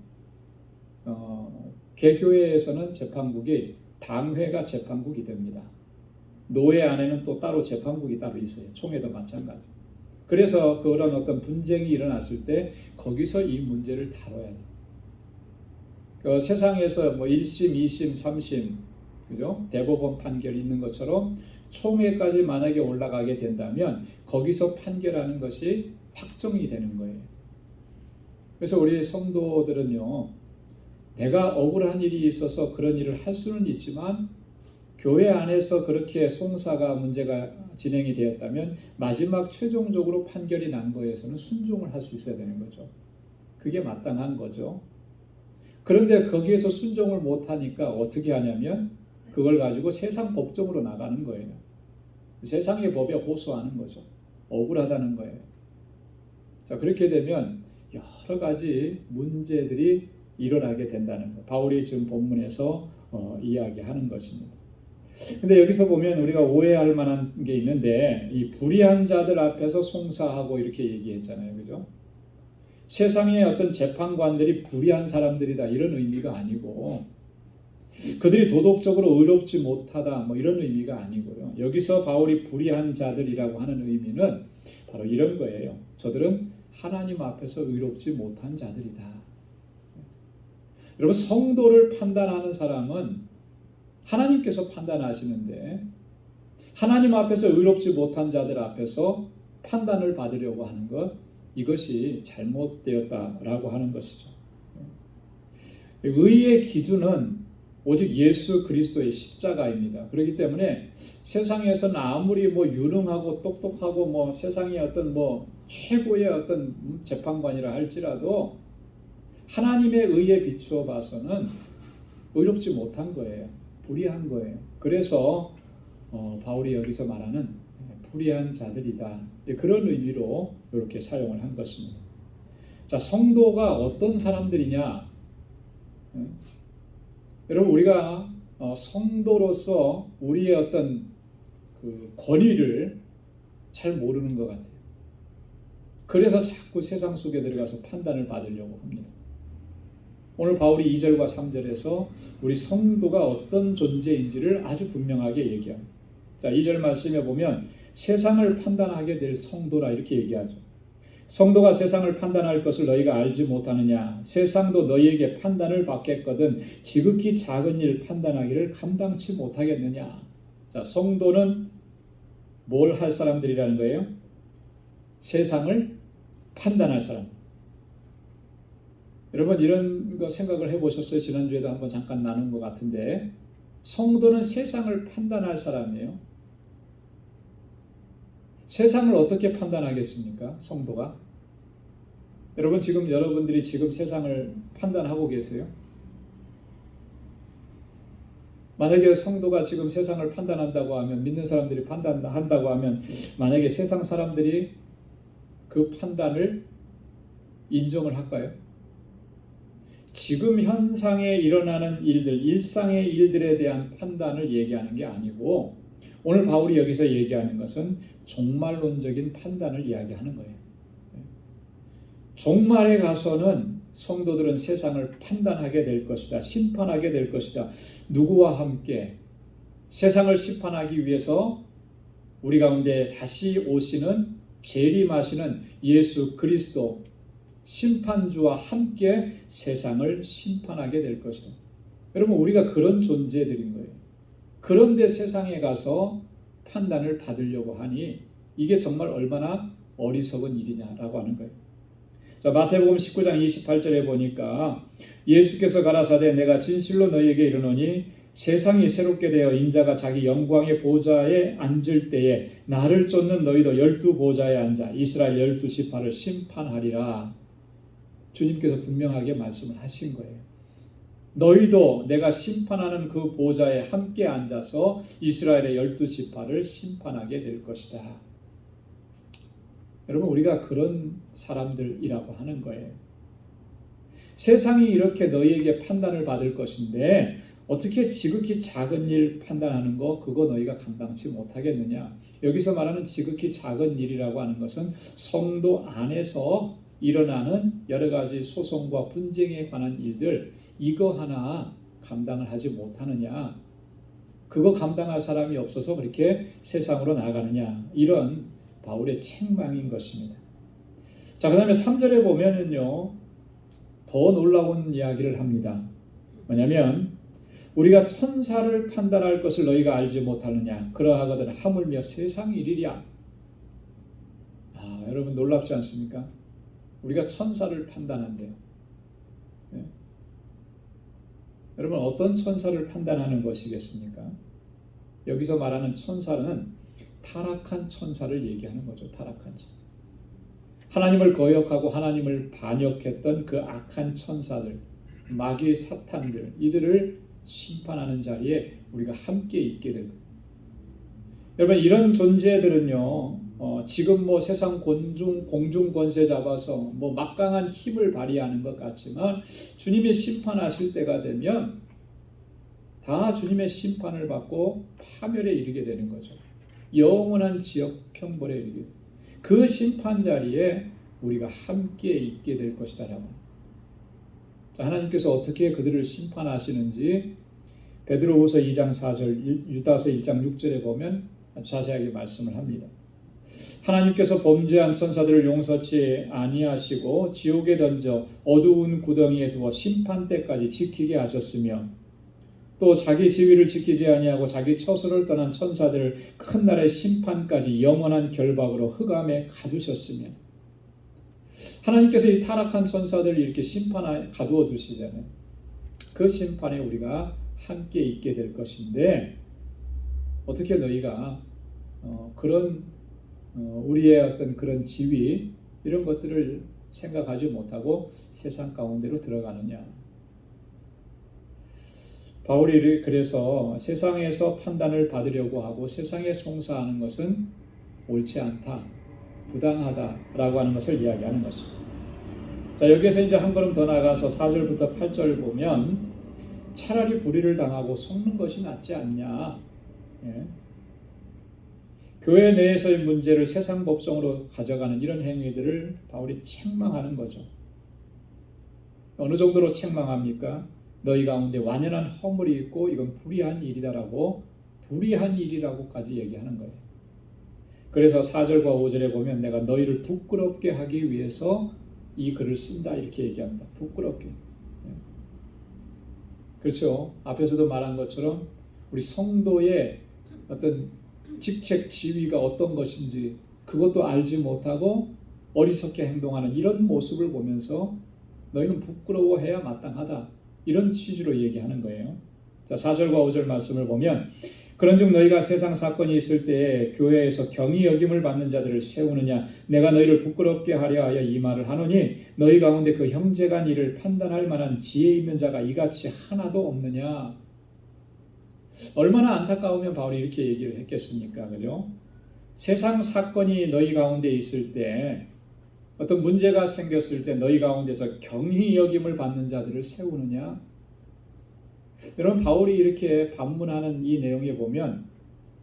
개교회에서는 재판국이 당회가 재판국이 됩니다. 노회 안에는 또 따로 재판국이 따로 있어요. 총회도 마찬가지. 그래서 그런 어떤 분쟁이 일어났을 때 거기서 이 문제를 다뤄야 돼요. 세상에서 뭐 1심, 2심, 3심, 그죠? 대법원 판결이 있는 것처럼 총회까지 만약에 올라가게 된다면 거기서 판결하는 것이 확정이 되는 거예요. 그래서 우리 성도들은요, 내가 억울한 일이 있어서 그런 일을 할 수는 있지만 교회 안에서 그렇게 송사가 문제가 진행이 되었다면 마지막 최종적으로 판결이 난 거에서는 순종을 할 수 있어야 되는 거죠. 그게 마땅한 거죠. 그런데 거기에서 순종을 못하니까 어떻게 하냐면 그걸 가지고 세상 법정으로 나가는 거예요. 세상의 법에 호소하는 거죠. 억울하다는 거예요. 자, 그렇게 되면 여러 가지 문제들이 일어나게 된다는 거. 바울이 지금 본문에서 이야기하는 것입니다. 근데 여기서 보면 우리가 오해할 만한 게 있는데 이 불의한 자들 앞에서 송사하고 이렇게 얘기했잖아요. 그죠? 세상의 어떤 재판관들이 불의한 사람들이다 이런 의미가 아니고 그들이 도덕적으로 의롭지 못하다 뭐 이런 의미가 아니고요. 여기서 바울이 불의한 자들이라고 하는 의미는 바로 이런 거예요. 저들은 하나님 앞에서 의롭지 못한 자들이다. 여러분 성도를 판단하는 사람은 하나님께서 판단하시는데 하나님 앞에서 의롭지 못한 자들 앞에서 판단을 받으려고 하는 것 이것이 잘못되었다라고 하는 것이죠. 의의 기준은 오직 예수 그리스도의 십자가입니다. 그렇기 때문에 세상에서는 아무리 뭐 유능하고 똑똑하고 뭐 세상의 어떤 뭐 최고의 어떤 재판관이라 할지라도 하나님의 의에 비추어 봐서는 의롭지 못한 거예요. 불의한 거예요. 그래서 바울이 여기서 말하는 불의한 자들이다. 그런 의미로 이렇게 사용을 한 것입니다. 자, 성도가 어떤 사람들이냐? 여러분 우리가 성도로서 우리의 어떤 그 권위를 잘 모르는 것 같아요. 그래서 자꾸 세상 속에 들어가서 판단을 받으려고 합니다. 오늘 바울이 2절과 3절에서 우리 성도가 어떤 존재인지를 아주 분명하게 얘기합니다. 자, 2절 말씀에 보면 세상을 판단하게 될 성도라 이렇게 얘기하죠. 성도가 세상을 판단할 것을 너희가 알지 못하느냐? 세상도 너희에게 판단을 받겠거든 지극히 작은 일 판단하기를 감당치 못하겠느냐? 자, 성도는 뭘 할 사람들이라는 거예요? 세상을 판단할 사람. 여러분 이런 거 생각을 해보셨어요? 지난주에도 한번 잠깐 나눈 것 같은데 성도는 세상을 판단할 사람이에요. 세상을 어떻게 판단하겠습니까? 성도가. 여러분 지금 여러분들이 지금 세상을 판단하고 계세요? 만약에 성도가 지금 세상을 판단한다고 하면 믿는 사람들이 판단한다고 하면 만약에 세상 사람들이 그 판단을 인정을 할까요? 지금 현상에 일어나는 일들, 일상의 일들에 대한 판단을 얘기하는 게 아니고 오늘 바울이 여기서 얘기하는 것은 종말론적인 판단을 이야기하는 거예요. 종말에 가서는 성도들은 세상을 판단하게 될 것이다. 심판하게 될 것이다. 누구와 함께? 세상을 심판하기 위해서 우리 가운데 다시 오시는 재림하시는 예수 그리스도 심판주와 함께 세상을 심판하게 될 것이다. 여러분, 우리가 그런 존재들인 거예요. 그런데 세상에 가서 판단을 받으려고 하니 이게 정말 얼마나 어리석은 일이냐라고 하는 거예요. 자, 마태복음 19장 28절에 보니까 예수께서 가라사대 내가 진실로 너희에게 이르노니 세상이 새롭게 되어 인자가 자기 영광의 보좌에 앉을 때에 나를 쫓는 너희도 12보좌에 앉아 이스라엘 12지파를 심판하리라. 주님께서 분명하게 말씀을 하신 거예요. 너희도 내가 심판하는 그 보좌에 함께 앉아서 이스라엘의 12지파를 심판하게 될 것이다. 여러분, 우리가 그런 사람들이라고 하는 거예요. 세상이 이렇게 너희에게 판단을 받을 것인데 어떻게 지극히 작은 일 판단하는 거 그거 너희가 감당치 못하겠느냐. 여기서 말하는 지극히 작은 일이라고 하는 것은 성도 안에서 일어나는 여러 가지 소송과 분쟁에 관한 일들, 이거 하나 감당을 하지 못하느냐, 그거 감당할 사람이 없어서 그렇게 세상으로 나가느냐, 이런 바울의 책망인 것입니다. 자, 그 다음에 3절에 보면은요, 더 놀라운 이야기를 합니다. 뭐냐면 우리가 천사를 판단할 것을 너희가 알지 못하느냐, 그러하거든 하물며 세상 일이랴. 여러분 놀랍지 않습니까? 우리가 천사를 판단한대요. 네. 여러분, 어떤 천사를 판단하는 것이겠습니까? 여기서 말하는 천사는 타락한 천사를 얘기하는 거죠. 타락한 천사. 하나님을 거역하고 하나님을 반역했던 그 악한 천사들, 마귀의 사탄들, 이들을 심판하는 자리에 우리가 함께 있게 됩니다. 여러분, 이런 존재들은요, 지금 뭐 세상 공중 권세 잡아서 뭐 막강한 힘을 발휘하는 것 같지만 주님의 심판하실 때가 되면 다 주님의 심판을 받고 파멸에 이르게 되는 거죠. 영원한 지역 형벌에 이르게 됩니다. 그 심판 자리에 우리가 함께 있게 될 것이다라고. 하나님께서 어떻게 그들을 심판하시는지 베드로후서 2장 4절, 유다서 1장 6절에 보면 자세하게 말씀을 합니다. 하나님께서 범죄한 천사들을 용서치 아니하시고 지옥에 던져 어두운 구덩이에 두어 심판 때까지 지키게 하셨으며 또 자기 지위를 지키지 아니하고 자기 처소를 떠난 천사들을 큰 날의 심판까지 영원한 결박으로 흑암에 가두셨으며, 하나님께서 이 타락한 천사들을 이렇게 심판에 가두어 두시잖아요. 그 심판에 우리가 함께 있게 될 것인데 어떻게 너희가 그런 우리의 어떤 그런 지위 이런 것들을 생각하지 못하고 세상 가운데로 들어가느냐. 바울이 그래서 세상에서 판단을 받으려고 하고 세상에 송사하는 것은 옳지 않다, 부당하다라고 하는 것을 이야기하는 것입니다. 자, 여기에서 이제 한 걸음 더 나가서 4절부터 8절 보면 차라리 불의를 당하고 속는 것이 낫지 않냐. 예. 교회 내에서의 문제를 세상 법정으로 가져가는 이런 행위들을 바울이 책망하는 거죠. 어느 정도로 책망합니까? 너희 가운데 완연한 허물이 있고 이건 불의한 일이다라고, 불의한 일이라고까지 얘기하는 거예요. 그래서 4절과 5절에 보면 내가 너희를 부끄럽게 하기 위해서 이 글을 쓴다 이렇게 얘기합니다. 부끄럽게. 그렇죠. 앞에서도 말한 것처럼 우리 성도의 어떤 직책 지위가 어떤 것인지 그것도 알지 못하고 어리석게 행동하는 이런 모습을 보면서 너희는 부끄러워해야 마땅하다, 이런 취지로 얘기하는 거예요. 자, 4절과 5절 말씀을 보면 그런즉 너희가 세상 사건이 있을 때에 교회에서 경히 여김을 받는 자들을 세우느냐, 내가 너희를 부끄럽게 하려 하여 이 말을 하노니 너희 가운데 그 형제간 일을 판단할 만한 지혜 있는 자가 이같이 하나도 없느냐. 얼마나 안타까우면 바울이 이렇게 얘기를 했겠습니까? 그죠? 세상 사건이 너희 가운데 있을 때 어떤 문제가 생겼을 때 너희 가운데서 경히 여김을 받는 자들을 세우느냐? 여러분, 바울이 이렇게 반문하는 이 내용에 보면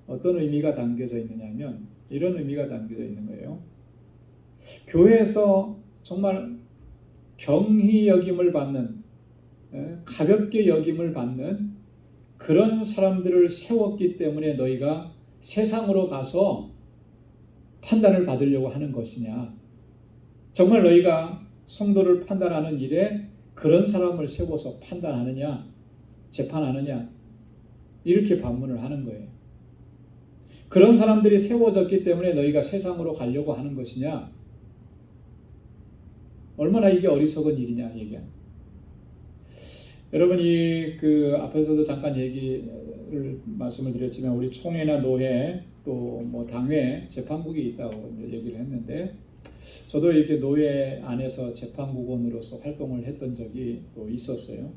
어떤 의미가 담겨져 있느냐 하면 이런 의미가 담겨져 있는 거예요. 교회에서 정말 경히 여김을 받는, 가볍게 여김을 받는 그런 사람들을 세웠기 때문에 너희가 세상으로 가서 판단을 받으려고 하는 것이냐? 정말 너희가 성도를 판단하는 일에 그런 사람을 세워서 판단하느냐? 재판하느냐? 이렇게 반문을 하는 거예요. 그런 사람들이 세워졌기 때문에 너희가 세상으로 가려고 하는 것이냐? 얼마나 이게 어리석은 일이냐 얘기합니다. 여러분이 앞에서도 잠깐 말씀을 드렸지만 우리 총회나 노회 또 뭐 당회 재판국이 있다고 얘기를 했는데 저도 이렇게 노회 안에서 재판국원으로서 활동을 했던 적이 또 있었어요.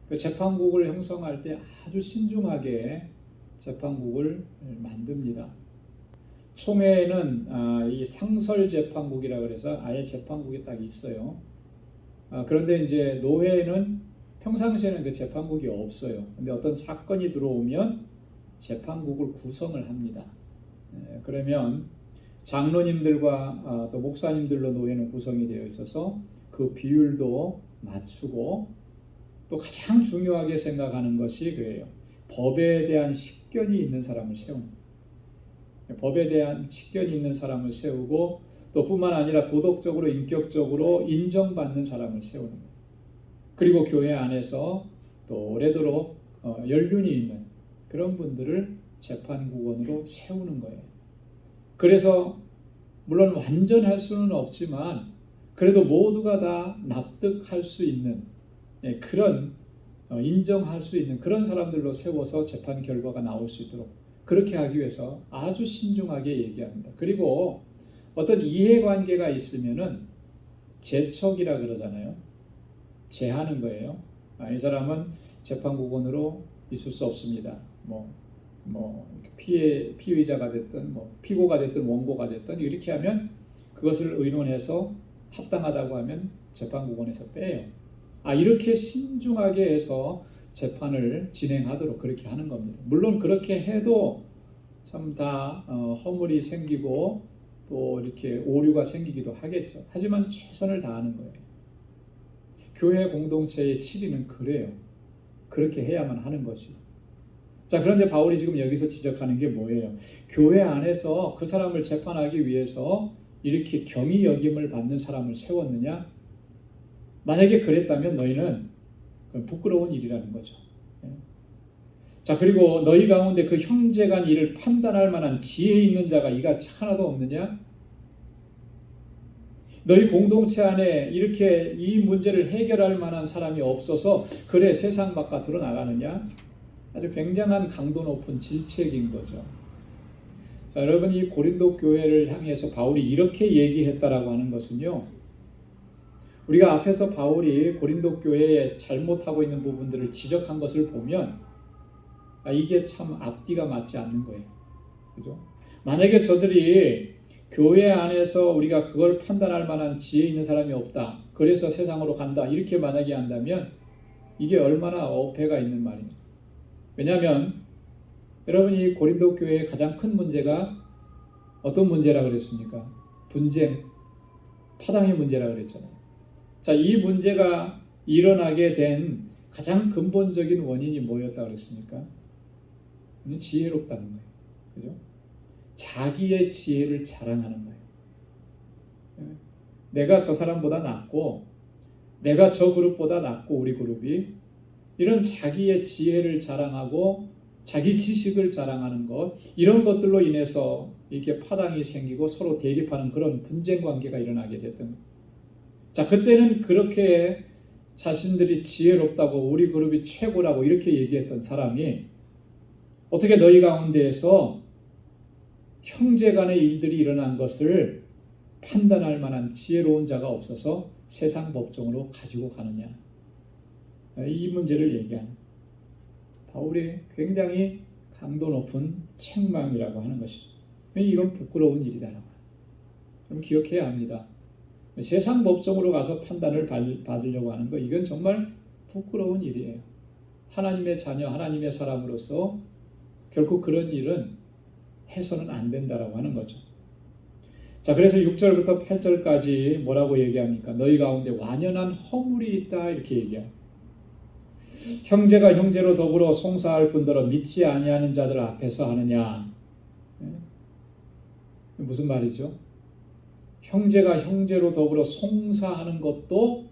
그 재판국을 형성할 때 아주 신중하게 재판국을 만듭니다. 총회는 이 상설재판국이라 그래서 아예 재판국이 딱 있어요. 그런데 이제 노회는 평상시에는 그 재판국이 없어요. 근데 어떤 사건이 들어오면 재판국을 구성을 합니다. 그러면 장로님들과 또 목사님들로 노회는 구성이 되어 있어서 그 비율도 맞추고 또 가장 중요하게 생각하는 것이 그래요. 법에 대한 식견이 있는 사람을 세웁니다. 법에 대한 식견이 있는 사람을 세우고 또 뿐만 아니라 도덕적으로 인격적으로 인정받는 사람을 세우는 거예요. 그리고 교회 안에서 또 오래도록 연륜이 있는 그런 분들을 재판국원으로 세우는 거예요. 그래서 물론 완전할 수는 없지만 그래도 모두가 다 납득할 수 있는 그런 인정할 수 있는 그런 사람들로 세워서 재판 결과가 나올 수 있도록 그렇게 하기 위해서 아주 신중하게 얘기합니다. 그리고 어떤 이해관계가 있으면은 제척이라 그러잖아요. 제하는 거예요. 이 사람은 재판국원으로 있을 수 없습니다. 피의자가 됐든 피고가 됐든 원고가 됐든 이렇게 하면 그것을 의논해서 합당하다고 하면 재판국원에서 빼요. 이렇게 신중하게 해서 재판을 진행하도록 그렇게 하는 겁니다. 물론 그렇게 해도 참 다 허물이 생기고 또 이렇게 오류가 생기기도 하겠죠. 하지만 최선을 다하는 거예요. 교회 공동체의 치리는 그래요. 그렇게 해야만 하는 것이고. 자, 그런데 바울이 지금 여기서 지적하는 게 뭐예요? 교회 안에서 그 사람을 재판하기 위해서 이렇게 경히 여김을 받는 사람을 세웠느냐? 만약에 그랬다면 너희는 부끄러운 일이라는 거죠. 자, 그리고 너희 가운데 그 형제간 일을 판단할 만한 지혜 있는 자가 이같이 하나도 없느냐? 너희 공동체 안에 이렇게 이 문제를 해결할 만한 사람이 없어서 그래 세상 바깥으로 나가느냐? 아주 굉장한 강도 높은 질책인 거죠. 자, 여러분 이 고린도 교회를 향해서 바울이 이렇게 얘기했다라고 하는 것은요. 우리가 앞에서 바울이 고린도 교회에 잘못하고 있는 부분들을 지적한 것을 보면 이게 참 앞뒤가 맞지 않는 거예요. 그죠? 만약에 저들이 교회 안에서 우리가 그걸 판단할 만한 지혜 있는 사람이 없다. 그래서 세상으로 간다. 이렇게 만약에 한다면 이게 얼마나 어폐가 있는 말입니까? 왜냐하면 여러분이 고린도 교회의 가장 큰 문제가 어떤 문제라 그랬습니까? 분쟁, 파당의 문제라 그랬잖아요. 자, 이 문제가 일어나게 된 가장 근본적인 원인이 뭐였다 그랬습니까? 지혜롭다는 거예요. 그죠? 자기의 지혜를 자랑하는 거예요. 내가 저 사람보다 낫고 내가 저 그룹보다 낫고 우리 그룹이 이런 자기의 지혜를 자랑하고 자기 지식을 자랑하는 것 이런 것들로 인해서 이렇게 파당이 생기고 서로 대립하는 그런 분쟁 관계가 일어나게 됐던 거예요. 자, 그때는 그렇게 자신들이 지혜롭다고 우리 그룹이 최고라고 이렇게 얘기했던 사람이 어떻게 너희 가운데에서 형제간의 일들이 일어난 것을 판단할 만한 지혜로운 자가 없어서 세상 법정으로 가지고 가느냐. 이 문제를 얘기하는 바울이 굉장히 강도 높은 책망이라고 하는 것이죠. 이건 부끄러운 일이다라고. 그럼 기억해야 합니다. 세상 법정으로 가서 판단을 받으려고 하는 거, 이건 정말 부끄러운 일이에요. 하나님의 자녀, 하나님의 사람으로서 결국 그런 일은 해서는 안 된다라고 하는 거죠. 자, 그래서 6절부터 8절까지 뭐라고 얘기합니까? 너희 가운데 완연한 허물이 있다, 이렇게 얘기해요. 형제가 형제로 더불어 송사할 뿐더러 믿지 아니하는 자들 앞에서 하느냐? 무슨 말이죠? 형제가 형제로 더불어 송사하는 것도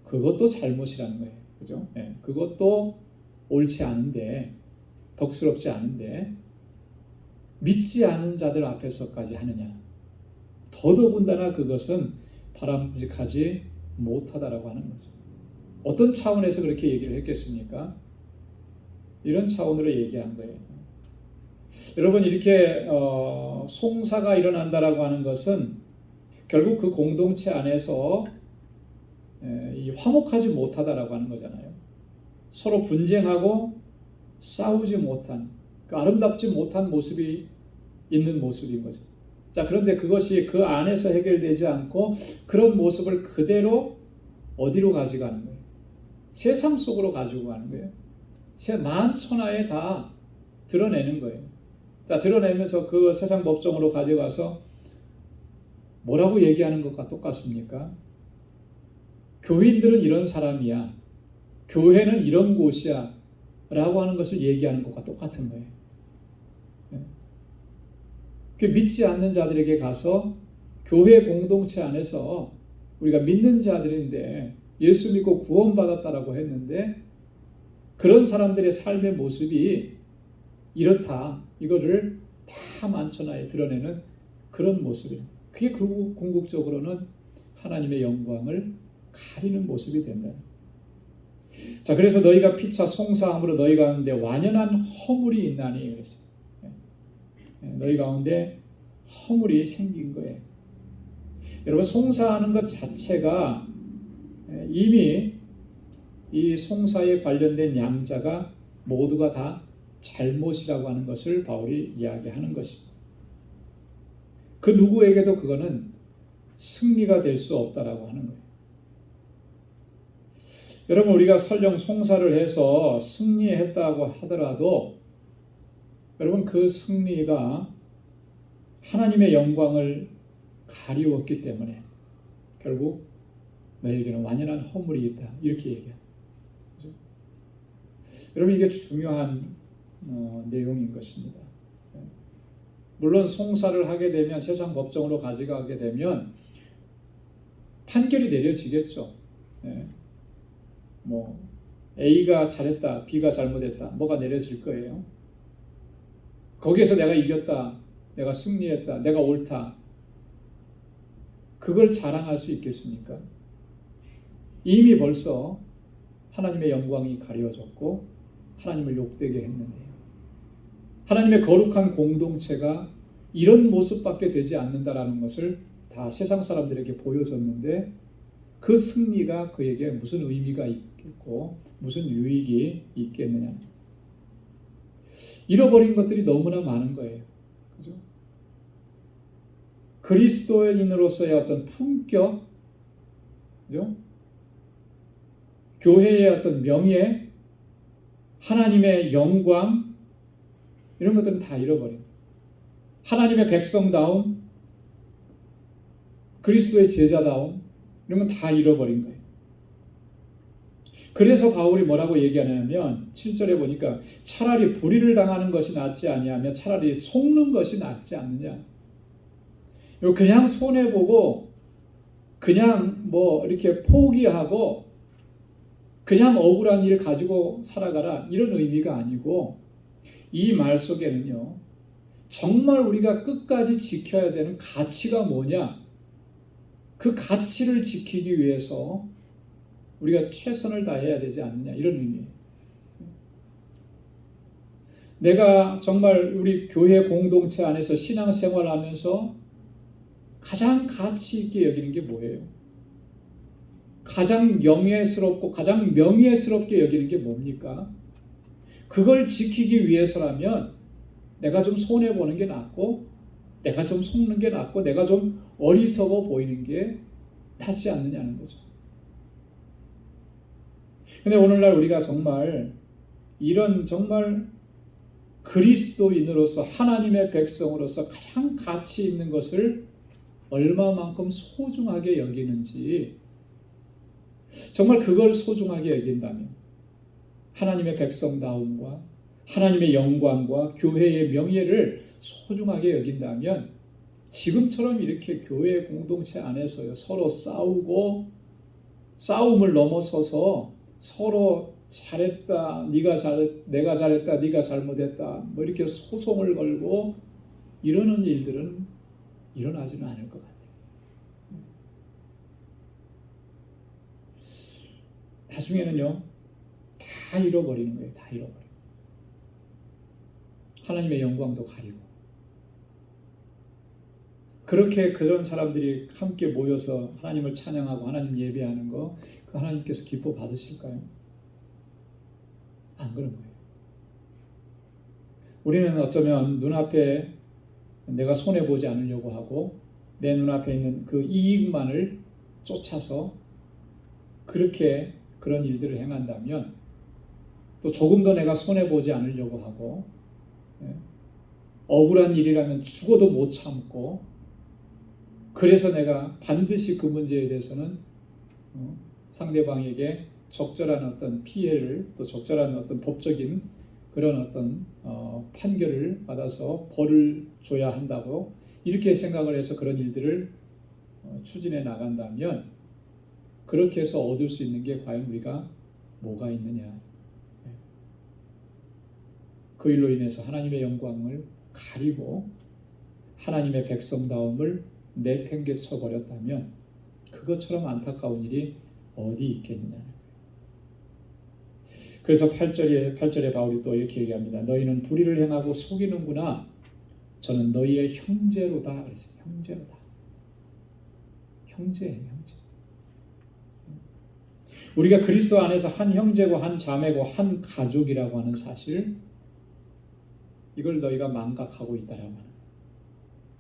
그것도 잘못이라는 거예요. 그죠? 네, 그것도 옳지 않은데, 덕스럽지 않은데 믿지 않은 자들 앞에서까지 하느냐? 더더군다나 그것은 바람직하지 못하다라고 하는 거죠. 어떤 차원에서 그렇게 얘기를 했겠습니까? 이런 차원으로 얘기한 거예요. 여러분, 이렇게 송사가 일어난다라고 하는 것은 결국 그 공동체 안에서 화목하지 못하다라고 하는 거잖아요. 서로 분쟁하고 싸우지 못한, 그 아름답지 못한 모습이 있는 모습인 거죠. 자, 그런데 그것이 그 안에서 해결되지 않고 그런 모습을 그대로 어디로 가져가는 거예요? 세상 속으로 가지고 가는 거예요. 만천하에 다 드러내는 거예요. 자, 드러내면서 그 세상 법정으로 가져가서 뭐라고 얘기하는 것과 똑같습니까? 교인들은 이런 사람이야, 교회는 이런 곳이야 라고 하는 것을 얘기하는 것과 똑같은 거예요. 믿지 않는 자들에게 가서 교회 공동체 안에서 우리가 믿는 자들인데 예수 믿고 구원받았다라고 했는데 그런 사람들의 삶의 모습이 이렇다, 이거를 다 만천하에 드러내는 그런 모습이에요. 그게 궁극적으로는 하나님의 영광을 가리는 모습이 된다. 자, 그래서 너희가 피차 송사함으로 너희 가운데 완연한 허물이 있나니 그랬어요. 너희 가운데 허물이 생긴 거예요. 여러분, 송사하는 것 자체가 이미 이 송사에 관련된 양자가 모두가 다 잘못이라고 하는 것을 바울이 이야기하는 것입니다. 그 누구에게도 그거는 승리가 될 수 없다라고 하는 거예요. 여러분, 우리가 설령 송사를 해서 승리했다고 하더라도 여러분, 그 승리가 하나님의 영광을 가리웠기 때문에 결국 너에게는 완연한 허물이 있다, 이렇게 얘기해요. 그렇죠? 여러분, 이게 중요한 내용인 것입니다. 물론 송사를 하게 되면, 세상 법정으로 가져가게 되면 판결이 내려지겠죠. 뭐 A가 잘했다, B가 잘못했다, 뭐가 내려질 거예요. 거기에서 내가 이겼다, 내가 승리했다, 내가 옳다, 그걸 자랑할 수 있겠습니까? 이미 벌써 하나님의 영광이 가려졌고 하나님을 욕되게 했는데요. 하나님의 거룩한 공동체가 이런 모습밖에 되지 않는다라는 것을 다 세상 사람들에게 보여줬는데 그 승리가 그에게 무슨 의미가 있겠고 무슨 유익이 있겠느냐. 잃어버린 것들이 너무나 많은 거예요. 그죠? 그리스도인으로서의 어떤 품격, 그죠? 교회의 어떤 명예, 하나님의 영광, 이런 것들은 다 잃어버린 거예요. 하나님의 백성다움, 그리스도의 제자다움, 이런 건 다 잃어버린 거예요. 그래서 바울이 뭐라고 얘기하냐면 7절에 보니까 차라리 불의를 당하는 것이 낫지 아니하며 차라리 속는 것이 낫지 않느냐. 그냥 손해보고 그냥 뭐 이렇게 포기하고 그냥 억울한 일 가지고 살아가라, 이런 의미가 아니고 이 말 속에는요, 정말 우리가 끝까지 지켜야 되는 가치가 뭐냐, 그 가치를 지키기 위해서 우리가 최선을 다해야 되지 않느냐, 이런 의미예요. 내가 정말 우리 교회 공동체 안에서 신앙생활하면서 가장 가치 있게 여기는 게 뭐예요? 가장 영예스럽고 가장 명예스럽게 여기는 게 뭡니까? 그걸 지키기 위해서라면 내가 좀 손해보는 게 낫고 내가 좀 속는 게 낫고 내가 좀 어리석어 보이는 게 닿지 않느냐는 거죠. 근데 오늘날 우리가 정말 이런 정말 그리스도인으로서 하나님의 백성으로서 가장 가치 있는 것을 얼마만큼 소중하게 여기는지, 정말 그걸 소중하게 여긴다면 하나님의 백성다움과 하나님의 영광과 교회의 명예를 소중하게 여긴다면 지금처럼 이렇게 교회 공동체 안에서요 서로 싸우고 싸움을 넘어서서 서로 잘했다, 네가 잘했, 내가 잘했다, 네가 잘못했다, 뭐 이렇게 소송을 걸고 이러는 일들은 일어나지는 않을 것 같아요. 나중에는요 다 잃어버리는 거예요. 다 잃어버리고 하나님의 영광도 가리고. 그렇게 그런 사람들이 함께 모여서 하나님을 찬양하고 하나님 예배하는 거, 그 하나님께서 기뻐 받으실까요? 안 그런 거예요. 우리는 어쩌면 눈앞에 내가 손해보지 않으려고 하고 내 눈앞에 있는 그 이익만을 쫓아서 그렇게 그런 일들을 행한다면, 또 조금 더 내가 손해보지 않으려고 하고 억울한 일이라면 죽어도 못 참고, 그래서 내가 반드시 그 문제에 대해서는 상대방에게 적절한 어떤 피해를, 또 적절한 어떤 법적인 그런 어떤 판결을 받아서 벌을 줘야 한다고 이렇게 생각을 해서 그런 일들을 추진해 나간다면, 그렇게 해서 얻을 수 있는 게 과연 우리가 뭐가 있느냐. 그 일로 인해서 하나님의 영광을 가리고 하나님의 백성다움을 내팽개쳐 버렸다면 그것처럼 안타까운 일이 어디 있겠느냐. 그래서 8절에 바울이 또 이렇게 얘기합니다. 너희는 불의를 행하고 속이는구나. 저는 너희의 형제로다. 그랬어요. 형제로다. 형제예요, 형제. 우리가 그리스도 안에서 한 형제고 한 자매고 한 가족이라고 하는 사실, 이걸 너희가 망각하고 있다라고 하는 거예요.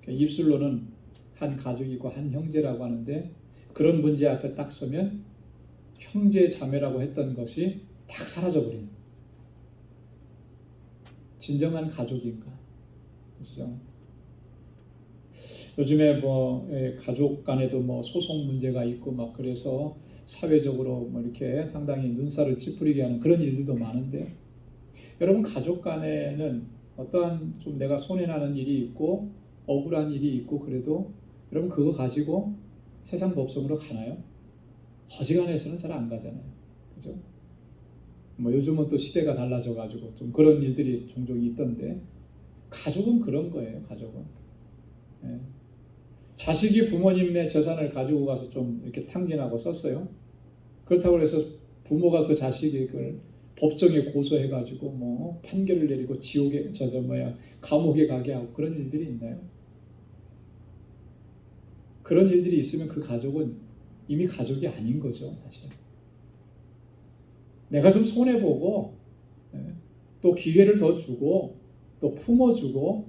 그러니까 입술로는 한 가족이고 한 형제라고 하는데, 그런 문제 앞에 딱 서면 형제 자매라고 했던 것이 딱 사라져버리는 거예요. 진정한 가족인가? 그렇죠? 요즘에 뭐 가족 간에도 뭐 소송 문제가 있고 막 그래서 사회적으로 뭐 이렇게 상당히 눈살을 찌푸리게 하는 그런 일들도 많은데, 여러분 가족 간에는 어떠한 좀 내가 손해나는 일이 있고 억울한 일이 있고 그래도 여러분 그거 가지고 세상 법정으로 가나요? 어지간해서는 잘 안 가잖아요. 그죠? 뭐 요즘은 또 시대가 달라져가지고 좀 그런 일들이 종종 있던데, 가족은 그런 거예요. 가족은 자식이 부모님의 재산을 가지고 가서 좀 이렇게 탕진하고 썼어요. 그렇다고 해서 부모가 그 자식이 그걸 법정에 고소해가지고 뭐 판결을 내리고 지옥에 감옥에 가게 하고 그런 일들이 있나요? 그런 일들이 있으면 그 가족은 이미 가족이 아닌 거죠, 사실. 내가 좀 손해보고 또 기회를 더 주고 또 품어주고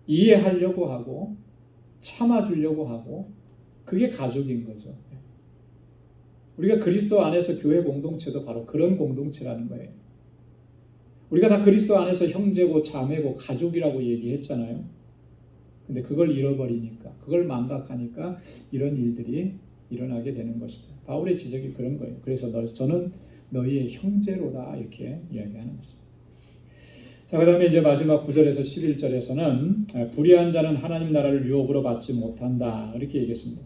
이해하려고 하고 참아주려고 하고, 그게 가족인 거죠. 우리가 그리스도 안에서 교회 공동체도 바로 그런 공동체라는 거예요. 우리가 다 그리스도 안에서 형제고 자매고 가족이라고 얘기했잖아요. 근데 그걸 잃어버리니까, 그걸 망각하니까 이런 일들이 일어나게 되는 것이죠. 바울의 지적이 그런 거예요. 그래서 저는 너희의 형제로다 이렇게 이야기하는 것입니다. 자, 그 다음에 이제 마지막 9절에서 11절에서는 불의한 자는 하나님 나라를 유업으로 받지 못한다 이렇게 얘기했습니다.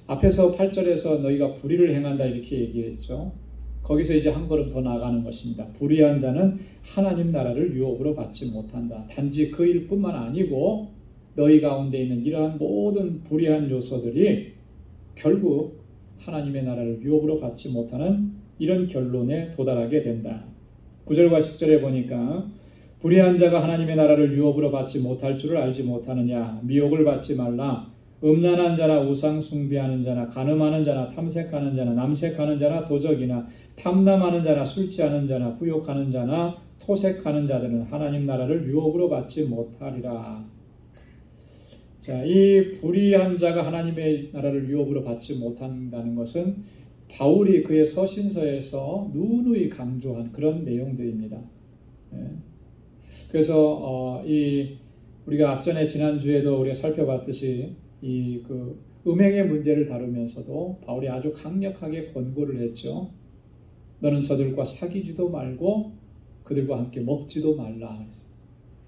앞에서 8절에서 너희가 불의를 행한다 이렇게 얘기했죠. 거기서 이제 한 걸음 더 나아가는 것입니다. 불의한 자는 하나님 나라를 유업으로 받지 못한다. 단지 그 일뿐만 아니고 너희 가운데 있는 이러한 모든 불의한 요소들이 결국 하나님의 나라를 유업으로 받지 못하는 이런 결론에 도달하게 된다. 9절과 10절에 보니까 불의한 자가 하나님의 나라를 유업으로 받지 못할 줄을 알지 못하느냐. 미혹을 받지 말라. 음란한 자나 우상 숭배하는 자나 간음하는 자나 탐색하는 자나 남색하는 자나 도적이나 탐남하는 자나 술 취하는 자나 후욕하는 자나 토색하는 자들은 하나님 나라를 유업으로 받지 못하리라. 자, 이 불의한 자가 하나님의 나라를 유업으로 받지 못한다는 것은 바울이 그의 서신서에서 누누이 강조한 그런 내용들입니다. 예. 그래서 우리가 앞전에 지난주에도 우리가 살펴봤듯이 이 음행의 문제를 다루면서도 바울이 아주 강력하게 권고를 했죠. 너는 저들과 사귀지도 말고 그들과 함께 먹지도 말라.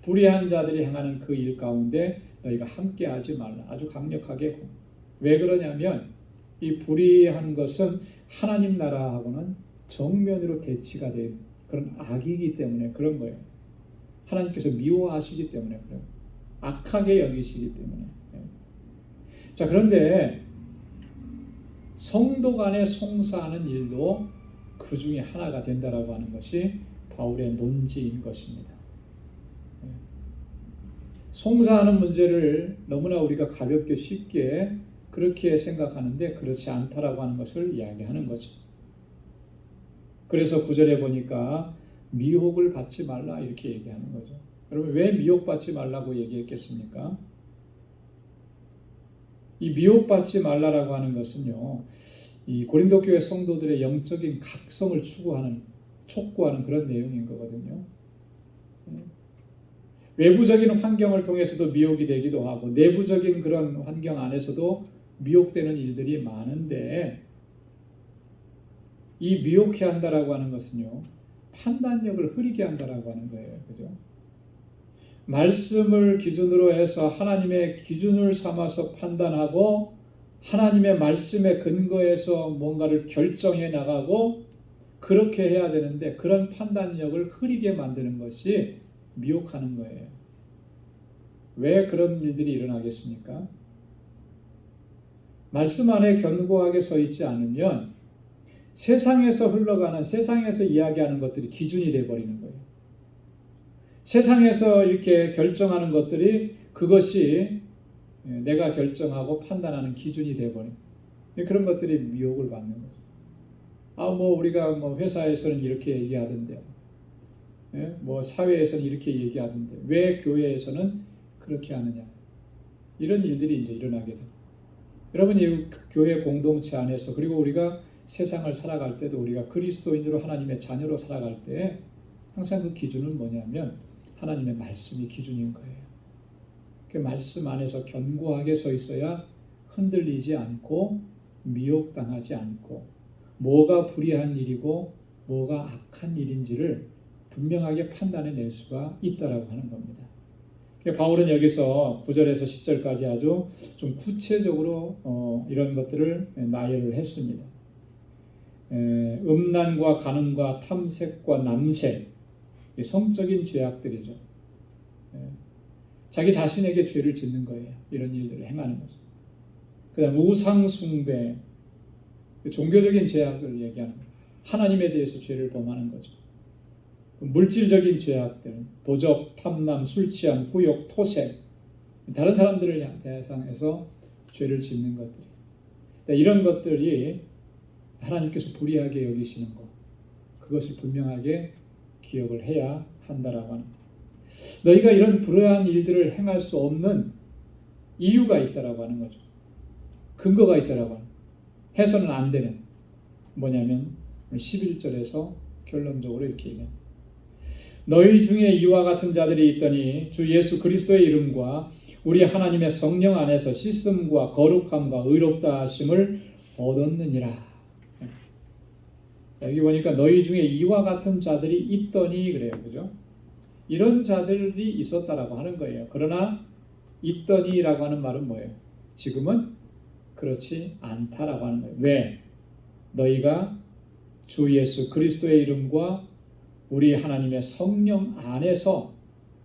불의한 자들이 행하는 그 일 가운데 너희가 함께 하지 말라. 아주 강력하게. 왜 그러냐면 이 불의한 것은 하나님 나라하고는 정면으로 대치가 된 그런 악이기 때문에 그런 거예요. 하나님께서 미워하시기 때문에 그래요. 악하게 여기시기 때문에. 자, 그런데 성도 간에 송사하는 일도 그 중에 하나가 된다라고 하는 것이 바울의 논지인 것입니다. 송사하는 문제를 너무나 우리가 가볍게 쉽게 그렇게 생각하는데 그렇지 않다라고 하는 것을 이야기하는 거죠. 그래서 9절에 보니까 미혹을 받지 말라 이렇게 얘기하는 거죠. 여러분 왜 미혹받지 말라고 얘기했겠습니까? 이 미혹받지 말라라고 하는 것은요, 이 고린도 교회 성도들의 영적인 각성을 촉구하는 그런 내용인 거거든요. 외부적인 환경을 통해서도 미혹이 되기도 하고 내부적인 그런 환경 안에서도 미혹되는 일들이 많은데 이 미혹해 한다라고 하는 것은요, 판단력을 흐리게 한다라고 하는 거예요. 그죠? 말씀을 기준으로 해서 하나님의 기준을 삼아서 판단하고 하나님의 말씀에 근거해서 뭔가를 결정해 나가고 그렇게 해야 되는데 그런 판단력을 흐리게 만드는 것이 미혹하는 거예요. 왜 그런 일들이 일어나겠습니까? 말씀 안에 견고하게 서 있지 않으면 세상에서 흘러가는, 세상에서 이야기하는 것들이 기준이 돼버리는 거예요. 세상에서 이렇게 결정하는 것들이 그것이 내가 결정하고 판단하는 기준이 돼버려요. 그런 것들이 미혹을 받는 거죠. 우리가 회사에서는 이렇게 얘기하던데, 사회에서는 이렇게 얘기하던데, 왜 교회에서는 그렇게 하느냐. 이런 일들이 이제 일어나게 돼요. 여러분, 이 교회 공동체 안에서, 그리고 우리가 세상을 살아갈 때도 우리가 그리스도인으로 하나님의 자녀로 살아갈 때 항상 그 기준은 뭐냐면 하나님의 말씀이 기준인 거예요. 그 말씀 안에서 견고하게 서 있어야 흔들리지 않고 미혹당하지 않고 뭐가 불의한 일이고 뭐가 악한 일인지를 분명하게 판단해낼 수가 있다라고 하는 겁니다. 바울은 여기서 9절에서 10절까지 아주 좀 구체적으로 이런 것들을 나열을 했습니다. 음란과 간음과 탐색과 남색, 성적인 죄악들이죠. 자기 자신에게 죄를 짓는 거예요. 이런 일들을 행하는 거죠. 그 다음 우상 숭배, 종교적인 죄악을 얘기하는 거예요. 하나님에 대해서 죄를 범하는 거죠. 물질적인 죄악들, 도적, 탐남, 술 취함, 후욕, 토색, 다른 사람들을 대상해서 죄를 짓는 것들. 이런 것들이 하나님께서 불의하게 여기시는 것, 그것을 분명하게 기억을 해야 한다라고 하는 것. 너희가 이런 불의한 일들을 행할 수 없는 이유가 있다라고 하는 거죠. 근거가 있다라고 하는 거예요. 해서는 안 되는, 뭐냐면 11절에서 결론적으로 이렇게 얘기합니다. 너희 중에 이와 같은 자들이 있더니 주 예수 그리스도의 이름과 우리 하나님의 성령 안에서 씻음과 거룩함과 의롭다 하심을 얻었느니라. 여기 보니까 너희 중에 이와 같은 자들이 있더니 그래요. 그죠? 이런 자들이 있었다라고 하는 거예요. 그러나 있더니라고 하는 말은 뭐예요? 지금은 그렇지 않다라고 하는 거예요. 왜? 너희가 주 예수 그리스도의 이름과 우리 하나님의 성령 안에서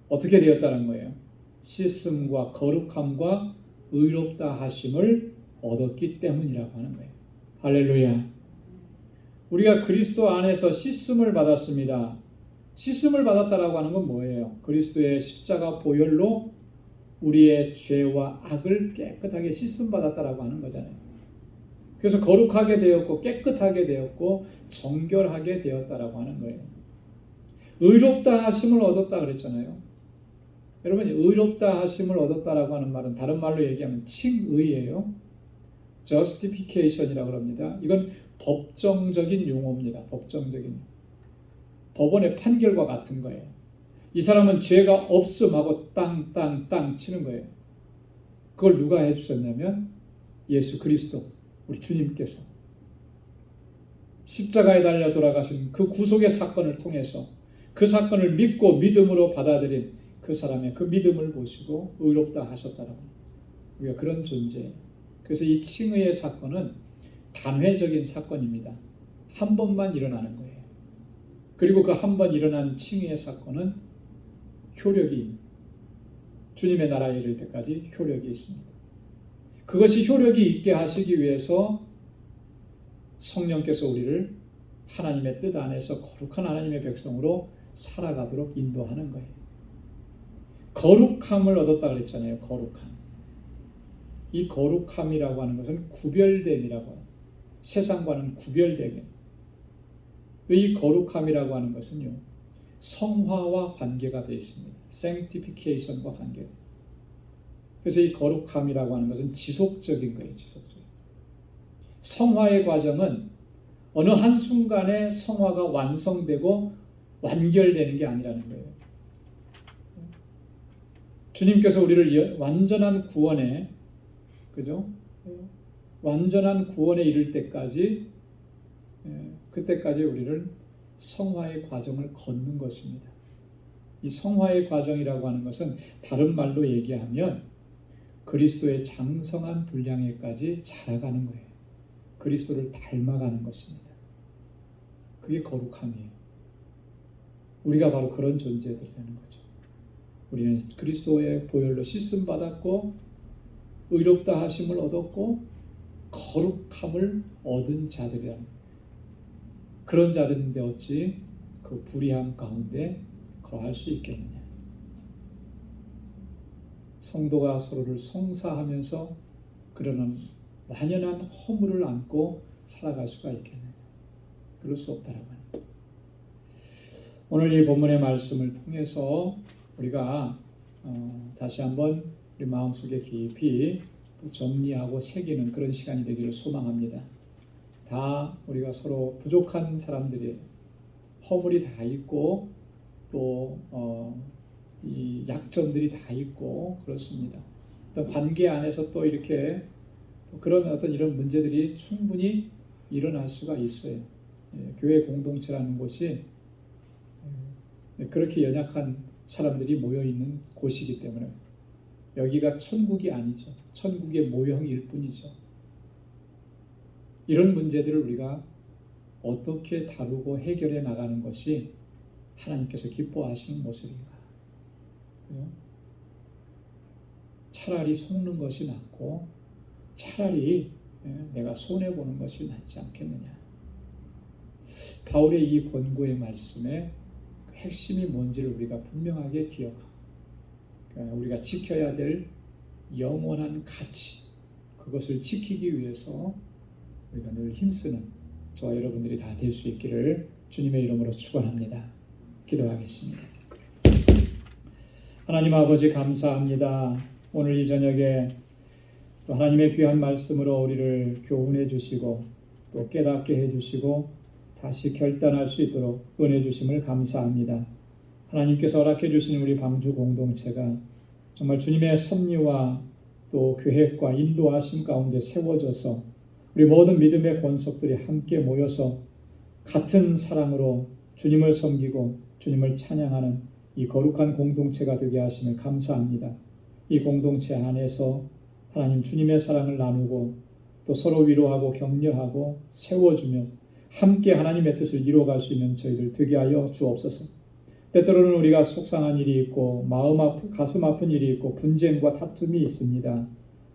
어떻게 되었다는 거예요? 씻음과 거룩함과 의롭다 하심을 얻었기 때문이라고 하는 거예요. 할렐루야. 우리가 그리스도 안에서 씻음을 받았습니다. 씻음을 받았다라고 하는 건 뭐예요? 그리스도의 십자가 보혈로 우리의 죄와 악을 깨끗하게 씻음 받았다라고 하는 거잖아요. 그래서 거룩하게 되었고 깨끗하게 되었고 정결하게 되었다라고 하는 거예요. 의롭다 하심을 얻었다 그랬잖아요. 여러분, 의롭다 하심을 얻었다라고 하는 말은 다른 말로 얘기하면 칭의예요. justification이라고 합니다. 이건 법정적인 용어입니다. 법정적인. 법원의 판결과 같은 거예요. 이 사람은 죄가 없음하고 땅 치는 거예요. 그걸 누가 해주셨냐면 예수 그리스도, 우리 주님께서 십자가에 달려 돌아가신 그 구속의 사건을 통해서 그 사건을 믿고 믿음으로 받아들인 그 사람의 그 믿음을 보시고 의롭다 하셨다라고. 우리가 그런 존재예요. 그래서 이 칭의의 사건은 단회적인 사건입니다. 한 번만 일어나는 거예요. 그리고 그 한 번 일어난 칭의의 사건은 효력이, 주님의 나라에 이를 때까지 효력이 있습니다. 그것이 효력이 있게 하시기 위해서 성령께서 우리를 하나님의 뜻 안에서 거룩한 하나님의 백성으로 살아가도록 인도하는 거예요. 거룩함을 얻었다 그랬잖아요. 거룩함. 이 거룩함이라고 하는 것은 구별됨이라고 해요. 세상과는 구별되게. 이 거룩함이라고 하는 것은요, 성화와 관계가 되어 있습니다. sanctification과 관계가. 그래서 이 거룩함이라고 하는 것은 지속적인 거예요. 지속적인. 성화의 과정은 어느 한순간에 성화가 완성되고 완결되는 게 아니라는 거예요. 주님께서 우리를 완전한 구원에, 그죠? 완전한 구원에 이를 때까지, 그때까지 우리를 성화의 과정을 걷는 것입니다. 이 성화의 과정이라고 하는 것은 다른 말로 얘기하면 그리스도의 장성한 분량에까지 자라가는 거예요. 그리스도를 닮아가는 것입니다. 그게 거룩함이에요. 우리가 바로 그런 존재들이 되는 거죠. 우리는 그리스도의 보혈로 씻음 받았고 의롭다 하심을 얻었고 거룩함을 얻은 자들이라는, 그런 자들인데 어찌 그 불의함 가운데 거할 수 있겠느냐. 성도가 서로를 송사하면서 그러는 완연한 허물을 안고 살아갈 수가 있겠느냐. 그럴 수 없다라고 합니다. 오늘 이 본문의 말씀을 통해서 우리가 다시 한번 우리 마음속에 깊이 또 정리하고 새기는 그런 시간이 되기를 소망합니다. 다 우리가 서로 부족한 사람들이에요. 허물이 다 있고 또 이 약점들이 다 있고 그렇습니다. 어떤 관계 안에서 또 이렇게 또 그런 어떤 이런 문제들이 충분히 일어날 수가 있어요. 교회 공동체라는 곳이 그렇게 연약한 사람들이 모여 있는 곳이기 때문에 여기가 천국이 아니죠. 천국의 모형일 뿐이죠. 이런 문제들을 우리가 어떻게 다루고 해결해 나가는 것이 하나님께서 기뻐하시는 모습인가? 차라리 속는 것이 낫고 차라리 내가 손해보는 것이 낫지 않겠느냐. 바울의 이 권고의 말씀에 핵심이 뭔지를 우리가 분명하게 기억하고 우리가 지켜야 될 영원한 가치, 그것을 지키기 위해서 우리가 늘 힘쓰는 저와 여러분들이 다 될 수 있기를 주님의 이름으로 축원합니다. 기도하겠습니다. 하나님 아버지 감사합니다. 오늘 이 저녁에 또 하나님의 귀한 말씀으로 우리를 교훈해 주시고 또 깨닫게 해 주시고 다시 결단할 수 있도록 은혜 주심을 감사합니다. 하나님께서 허락해 주신 우리 방주 공동체가 정말 주님의 섭리와 또 계획과 인도하심 가운데 세워져서 우리 모든 믿음의 권속들이 함께 모여서 같은 사랑으로 주님을 섬기고 주님을 찬양하는 이 거룩한 공동체가 되게 하심을 감사합니다. 이 공동체 안에서 하나님 주님의 사랑을 나누고 또 서로 위로하고 격려하고 세워주며 함께 하나님의 뜻을 이루어갈 수 있는 저희들 되게 하여 주옵소서. 때때로는 우리가 속상한 일이 있고 가슴 아픈 일이 있고 분쟁과 다툼이 있습니다.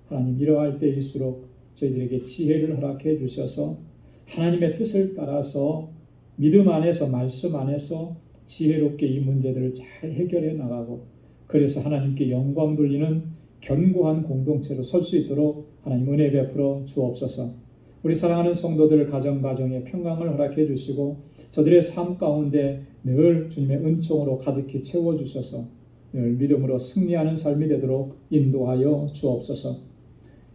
하나님 이러할 때일수록 저희들에게 지혜를 허락해 주셔서 하나님의 뜻을 따라서 믿음 안에서 말씀 안에서 지혜롭게 이 문제들을 잘 해결해 나가고 그래서 하나님께 영광 돌리는 견고한 공동체로 설 수 있도록 하나님 은혜 베풀어 주옵소서. 우리 사랑하는 성도들 가정에 평강을 허락해 주시고 저들의 삶 가운데 늘 주님의 은총으로 가득히 채워주셔서 늘 믿음으로 승리하는 삶이 되도록 인도하여 주옵소서.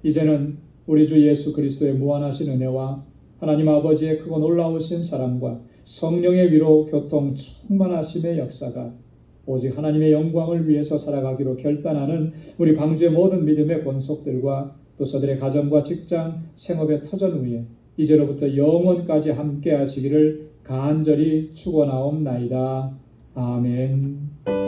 이제는 우리 주 예수 그리스도의 무한하신 은혜와 하나님 아버지의 크고 놀라우신 사랑과 성령의 위로 교통 충만하심의 역사가 오직 하나님의 영광을 위해서 살아가기로 결단하는 우리 방주의 모든 믿음의 권속들과 또 저들의 가정과 직장, 생업의 터전 위에 이제로부터 영원까지 함께 하시기를 간절히 축원하옵나이다. 아멘.